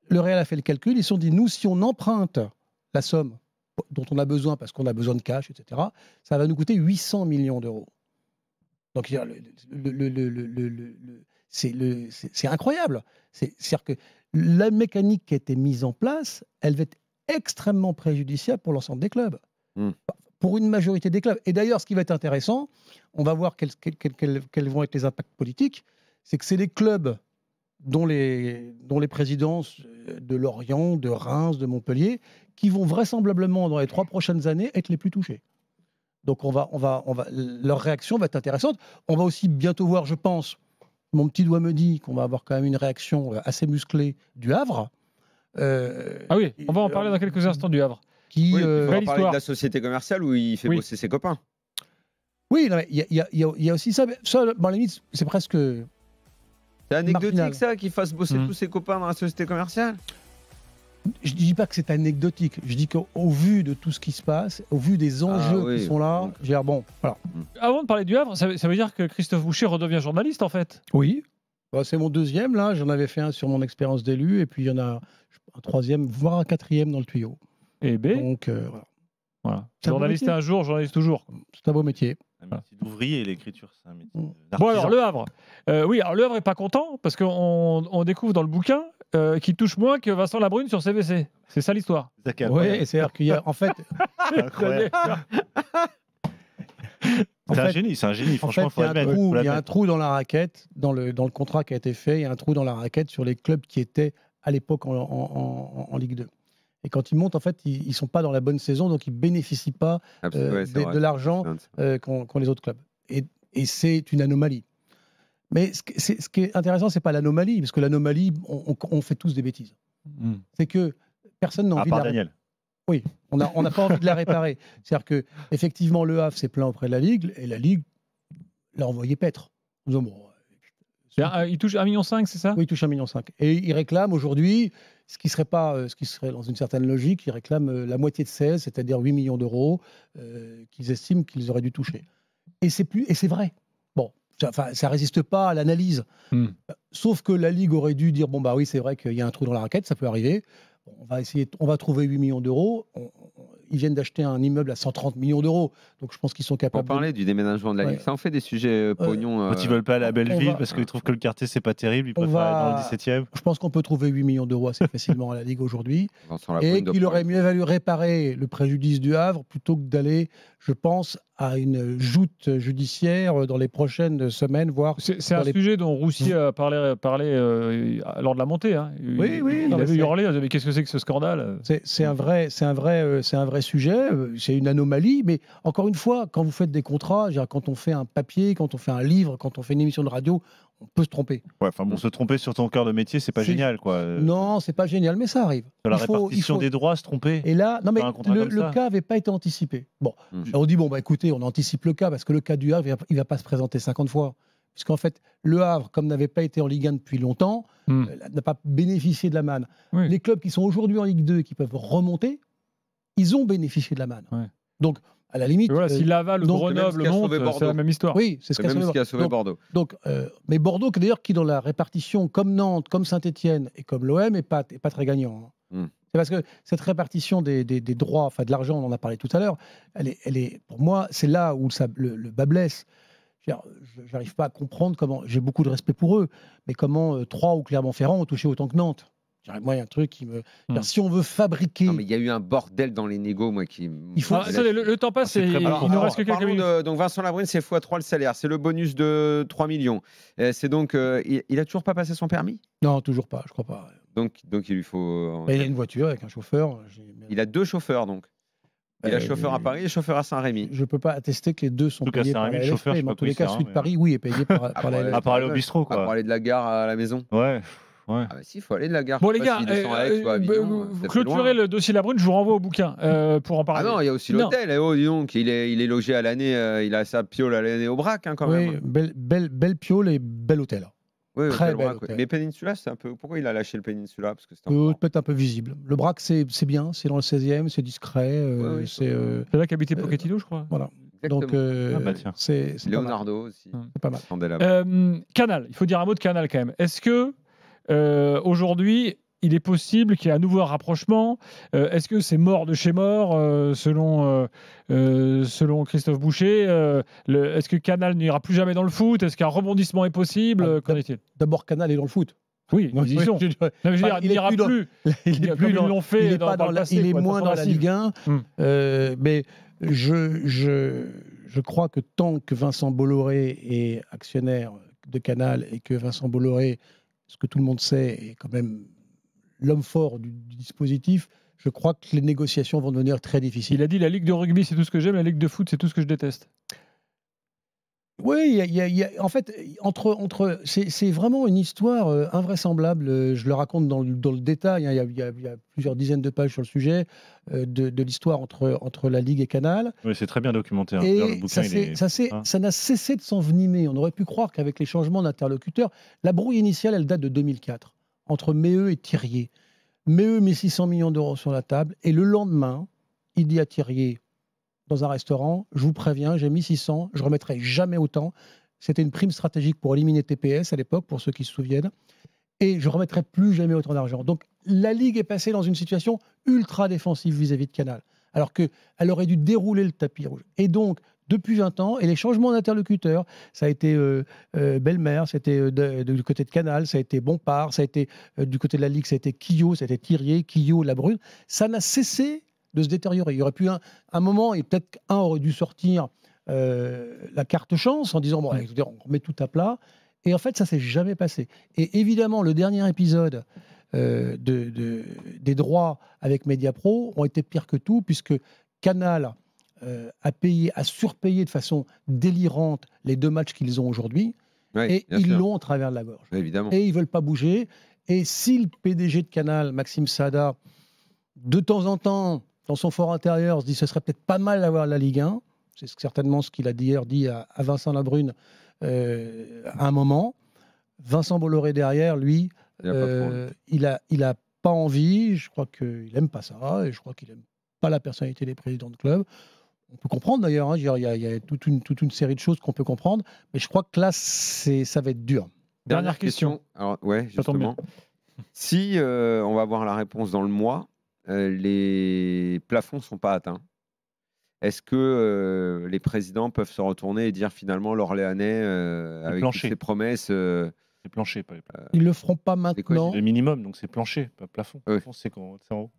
le Real a fait le calcul, ils se sont dit, nous, si on emprunte la somme dont on a besoin, parce qu'on a besoin de cash, etc., ça va nous coûter 800 millions d'euros. Donc, c'est incroyable. C'est-à-dire que la mécanique qui a été mise en place, elle va être extrêmement préjudiciable pour l'ensemble des clubs. Pour une majorité des clubs. Et d'ailleurs, ce qui va être intéressant, on va voir quels vont être les impacts politiques, c'est que c'est les clubs dont les présidents de Lorient, de Reims, de Montpellier, qui vont vraisemblablement, dans les 3 prochaines années, être les plus touchés. Donc leur réaction va être intéressante. On va aussi bientôt voir, je pense, mon petit doigt me dit qu'on va avoir quand même une réaction assez musclée du Havre. Ah oui, on va en parler dans quelques instants du Havre. Qui, Oui, on va belle parler de histoire. la société commerciale où il fait Oui. bosser ses copains. oui, il y a aussi ça. Ça, à la limite, c'est presque. C'est anecdotique Marginal. ça, qu'il fasse bosser Mhm. tous ses copains dans la société commerciale. Je ne dis pas que c'est anecdotique. Je dis qu'au vu de tout ce qui se passe, au vu des enjeux oui. qui sont là, Donc. je veux dire, bon, voilà. Avant de parler du Havre, ça veut dire que Christophe Boucher redevient journaliste en fait. Oui. Bah, c'est mon 2e, là. J'en avais fait un sur mon expérience d'élu, et puis il y en a un 3e, voire un 4e dans le tuyau. Et B, Donc, voilà. voilà. C'est un bon Journaliste métier. un jour, journaliste toujours. C'est un beau métier. Un métier d'ouvrier, l'écriture, c'est un métier Bon, Bon d'artisan. alors le Havre. Oui, alors le Havre est pas content parce qu'on découvre dans le bouquin qu'il touche moins que Vincent Labrune sur CVC. C'est ça l'histoire. Zach, Oui, c'est-à-dire qu'il y a, en fait, incroyable. En C'est un fait- génie, c'est un génie. en Franchement, fait, faut l'admettre. faut il y a un l'admettre. trou dans la raquette, dans le contrat qui a été fait, il y a un trou dans la raquette sur les clubs qui étaient à l'époque en Ligue 2. Et quand ils montent, en fait, ils ne sont pas dans la bonne saison, donc ils ne bénéficient pas Ouais, c'est vrai. de l'argent qu'ont les autres clubs. Et c'est une anomalie. Mais ce qui est intéressant, ce n'est pas l'anomalie, parce que l'anomalie, on fait tous des bêtises. C'est que personne n'a À envie de part la Daniel. Oui, on n'a pas envie de la réparer. C'est-à-dire que effectivement, le Havre s'est plaint auprès de la Ligue, et la Ligue l'a envoyé paître. En disant, bon, Il touche 1,5 million, c'est ça? oui, il touche 1,5 million. Et il réclame aujourd'hui, ce qui serait dans une certaine logique, il réclame la moitié de 16, c'est-à-dire 8 millions d'euros, qu'ils estiment qu'ils auraient dû toucher. Et c'est vrai. Bon, ça résiste pas à l'analyse. Sauf que la Ligue aurait dû dire, bon bah oui, c'est vrai qu'il y a un trou dans la raquette, ça peut arriver. Bon, on va trouver 8 millions d'euros. Ils viennent d'acheter un immeuble à 130 millions d'euros. Donc je pense qu'ils sont Pour capables. parler du déménagement de la Ligue, Ouais. ça en fait des sujets pognon. Quand ils veulent pas aller à Belleville va- parce qu'ils trouvent que le quartier c'est pas terrible, ils On préfèrent aller dans va- le 17e. Je pense qu'on peut trouver 8 millions d'euros assez facilement à la Ligue aujourd'hui. Et qu'il aurait mieux valu réparer le préjudice du Havre plutôt que d'aller, je pense, à une joute judiciaire dans les prochaines semaines, voire. C'est un Dans les- sujet dont Roussier a parlé lors de la montée. Hein. Oui, oui, Il non, mais avait c'est- hurlé, il disait, mais qu'est-ce que c'est que ce scandale? C'est un vrai sujet, c'est une anomalie, mais encore une fois, quand vous faites des contrats, je veux dire, quand on fait un papier, quand on fait un livre, quand on fait une émission de radio, on peut se tromper. Ouais, enfin bon, se tromper sur ton cœur de métier, c'est pas C'est- génial, quoi. Non, c'est pas génial, mais ça arrive. Sur la il faut- répartition des droits, se tromper. Et là, non mais Faire un contrat comme le ça. cas n'avait pas été anticipé. Bon, Mm. on dit bon bah écoutez, on anticipe le cas parce que le cas du Havre, il va pas se présenter 50 fois. puisqu'en fait, Le Havre, comme n'avait pas été en Ligue 1 depuis longtemps, n'a pas bénéficié de la manne. Oui. Les clubs qui sont aujourd'hui en Ligue 2 et qui peuvent remonter, ils ont bénéficié de la manne. Ouais. Donc, à la limite... Et voilà, si Laval ou donc, Grenoble même ce qui a sauvé montent, Bordeaux. c'est la même histoire. oui, c'est ce C'est même ce qui a sauvé donc, Bordeaux. donc, mais Bordeaux, d'ailleurs, qui dans la répartition, comme Nantes, comme Saint-Etienne et comme l'OM, n'est pas très gagnant. C'est parce que cette répartition des droits, enfin de l'argent, on en a parlé tout à l'heure, elle est, pour moi, c'est là où le bas blesse. Je n'arrive pas à comprendre comment, j'ai beaucoup de respect pour eux, mais comment Troyes ou Clermont-Ferrand ont touché autant que Nantes. Moi, il y a un truc qui me... Si on veut fabriquer... Non, mais il y a eu un bordel dans les négos, moi, qui... Il faut... Attendez, le temps passe et il nous reste que quelques minutes. Donc Vincent Labrune, c'est x3 le salaire. C'est le bonus de 3 millions. C'est donc... il a toujours pas passé son permis ? Non, toujours pas, je crois pas. Donc il lui faut... Il a une voiture avec un chauffeur. Il a 2 chauffeurs, donc. Il a chauffeur à Paris et chauffeur à Saint-Rémy. Je ne peux pas attester que les deux sont En tout cas, payés par la Saint-Rémy, le chauffeur, je LFP, sais mais pas en tous quoi les il cas, sert, celui de mais- Paris, oui, est payé par la LFP. À part aller au bistrot, Pour quoi. aller de la gare à la maison. Ouais. Ouais. Ah bah si, il faut aller de la gare. Bon Je les sais pas gars, s'il descend à Aix ou à Avignon, ça fait clôturez loin. le dossier Labrune, je vous renvoie au bouquin pour en Ah parler. non, il y a aussi Non. l'hôtel. Eh oh, dis donc, il est logé à l'année, il a sa piole à l'année au braque, hein, quand Oui, même. belle piole et bel hôtel. Oui, Très hôtel bel Braque, oui. hôtel. Mais Peninsula, c'est un peu. Pourquoi il a lâché le Peninsula? Parce que c'était encore... Peut-être un peu visible. Le Braque, c'est bien, c'est dans le 16e, c'est discret. oui, c'est C'est là qu'habitait Pochettino, je crois. voilà. Exactement. Donc, Ah bah tiens. c'est pas mal. Leonardo aussi. C'est pas mal. Attendez là-bas. Canal, il faut dire un mot de Canal quand même. Est-ce que aujourd'hui, il est possible qu'il y ait à nouveau un rapprochement? Est-ce que c'est mort de chez mort, selon Christophe Boucher? Est-ce que Canal n'ira plus jamais dans le foot? Est-ce qu'un rebondissement est possible? Qu'en est-il? D'abord, Canal est dans le foot. Oui, ils y sont. Non, mais je veux dire, il n'ira plus. Il est Comme plus ils dans, l'ont fait il est dans pas dans le la- passé, il est quoi, de moins façon dans la massive. Ligue 1. Mais je crois que tant que Vincent Bolloré est actionnaire de Canal et que Vincent Bolloré, ce que tout le monde sait, est quand même l'homme fort du dispositif, je crois que les négociations vont devenir très difficiles. Il a dit la Ligue de rugby, c'est tout ce que j'aime, la Ligue de foot, c'est tout ce que je déteste. Oui, en fait, c'est vraiment une histoire invraisemblable. Je le raconte dans le détail. Hein. Il y a plusieurs dizaines de pages sur le sujet de l'histoire entre la Ligue et Canal. Oui, c'est très bien documenté. Hein. D'ailleurs, le Et bouquin, ça n'a cessé de s'envenimer. On aurait pu croire qu'avec les changements d'interlocuteurs, la brouille initiale, elle date de 2004, entre Méheux et Thirier. Méheux met 600 millions d'euros sur la table, et le lendemain, il dit à Thirier, dans un restaurant, je vous préviens, j'ai mis 600, je ne remettrai jamais autant. C'était une prime stratégique pour éliminer TPS à l'époque, pour ceux qui se souviennent. Et je ne remettrai plus jamais autant d'argent. Donc la Ligue est passée dans une situation ultra défensive vis-à-vis de Canal, alors qu'elle aurait dû dérouler le tapis rouge. Et donc, depuis 20 ans, et les changements d'interlocuteurs, ça a été Belmer, c'était du côté de Canal, ça a été Bompard, ça a été du côté de la Ligue, ça a été Quillot, ça a été Thirier, Quillot, Labrune. Ça n'a cessé de se détériorer. Il y aurait pu un moment, et peut-être qu'un aurait dû sortir la carte chance en disant, bon, écoutez, on remet tout à plat. Et en fait, ça ne s'est jamais passé. Et évidemment, le dernier épisode des droits avec Mediapro ont été pires que tout, puisque Canal a surpayé de façon délirante les 2 matchs qu'ils ont aujourd'hui, Oui, et bien ils sûr. l'ont au travers de la gorge. Oui, évidemment. Et ils ne veulent pas bouger. Et si le PDG de Canal, Maxime Sada, de temps en temps, dans son fort intérieur, se dit que ce serait peut-être pas mal d'avoir la Ligue 1, c'est certainement ce qu'il a d'ailleurs dit à Vincent Labrune à un moment, Vincent Bolloré derrière, lui, Il a pas trop envie. il a pas envie, je crois qu'il n'aime pas ça, et je crois qu'il n'aime pas la personnalité des présidents de club. On peut comprendre d'ailleurs, hein, il y a toute une série de choses qu'on peut comprendre, mais je crois que là, ça va être dur. Dernière question. Alors, ouais, Ça tombe bien. justement. Si on va avoir la réponse dans le mois, les plafonds ne sont pas atteints. Est-ce que les présidents peuvent se retourner et dire finalement l'Orléanais, avec toutes plancher. ses promesses, C'est plancher, pas les plafonds. Ils le feront pas quoi, maintenant. C'est le minimum, donc c'est plancher, pas plafond. Oui. Plafond, c'est quand c'est en haut.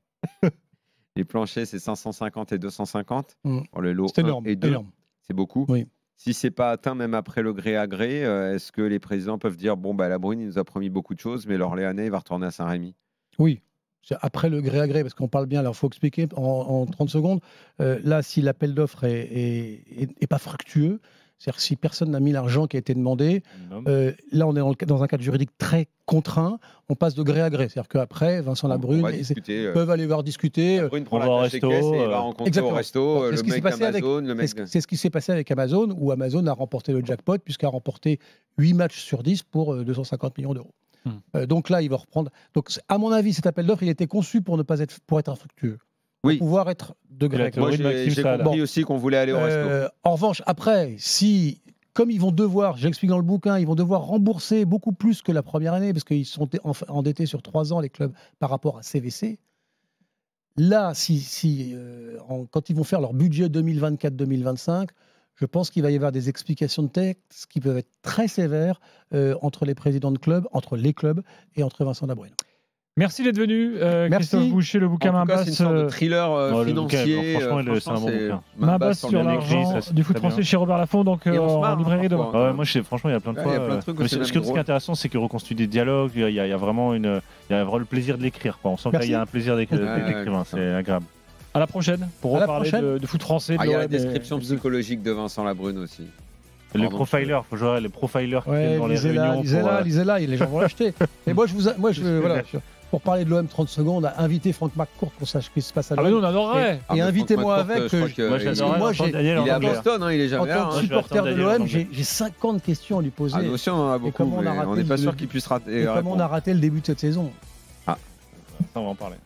les planchers c'est 550 et 250 Mm. pour le lot C'est 1 énorme. et 2, énorme. c'est beaucoup. Oui. Si c'est pas atteint même après le gré à gré, est-ce que les présidents peuvent dire bon bah Labrune il nous a promis beaucoup de choses, mais l'Orléanais il va retourner à Saint-Rémy? Oui. C'est après le gré à gré, parce qu'on parle bien, alors il faut expliquer en 30 secondes. Là, si l'appel d'offres est pas fructueux, C'est-à-dire que si personne n'a mis l'argent qui a été demandé, Non. là on est dans un cadre juridique très contraint, on passe de gré à gré. C'est-à-dire qu'après, Vincent On Labrune va discuter. peuvent aller voir discuter. Labrune prend on la va au tâche des resto, caisses et il va rencontrer exactement. au resto C'est ce le qui s'est mec passé avec- d'Amazon, le mec. C'est ce qui s'est passé avec Amazon, où Amazon a remporté le jackpot, puisqu'il a remporté 8 matchs sur 10 pour 250 millions d'euros. Donc là, il va reprendre. Donc, à mon avis, cet appel d'offres, il était conçu pour être infructueux. Oui. Pour pouvoir être de gré à gré. Moi, Oui, Maxime j'ai Saada. compris aussi qu'on voulait aller au resto. En revanche, après, si, comme ils vont devoir, j'explique dans le bouquin, ils vont devoir rembourser beaucoup plus que la première année, parce qu'ils sont endettés sur 3 ans, les clubs, par rapport à CVC. Là, quand ils vont faire leur budget 2024-2025, je pense qu'il va y avoir des explications de texte qui peuvent être très sévères entre les présidents de clubs, entre les clubs et entre Vincent Labrune. Merci d'être venu, Merci. Christophe Boucher, le bouquin En Main tout cas, c'est une Basse. sorte de thriller le bouquin, financier. franchement, c'est un bon bouquin. Main basse sur bien l'argent écrit, ça, du c'est foot très bien. français chez Robert Laffont, donc Et on se marre, en librairie demain. parfois. Ouais, moi, franchement, il y a plein de Ouais, fois. il y a plein de trucs mais aussi, ce même qui est drôles. intéressant, c'est qu'il reconstruit des dialogues. Il y a vraiment il y a vraiment le plaisir de l'écrire. On sent Merci. qu'il y a un plaisir d'écrire. Ouais, C'est agréable. À la prochaine, pour À la reparler prochaine. de foot français. de Ah, il y a la l'OM et- description psychologique de Vincent Labrune aussi. Les Pardon, profilers, faut jouer les profilers qui Ouais, viennent dans les réunions. lisez-la, les gens vont l'acheter. Et moi, pour parler de l'OM 30 secondes, inviter Franck McCourt qu'on sache ce qui se passe à Ah, mais nous, l'OM. on adorerait. Ah, mais invitez-moi Franck McCourt, avec, je crois que Moi, il- j'adorerais moi, entendre j'ai- Daniel Il est en à anglais. Boston, hein, il est En jamais là. tant que hein. je vais supporter attendre de Daniel l'OM, en anglais. j'ai 50 questions à lui poser. Ah, nous aussi, on en a beaucoup, comment on a mais raté on n'est pas le- sûr qu'il puisse rater. Et comment on a raté le début de cette saison. Ça, on va en parler.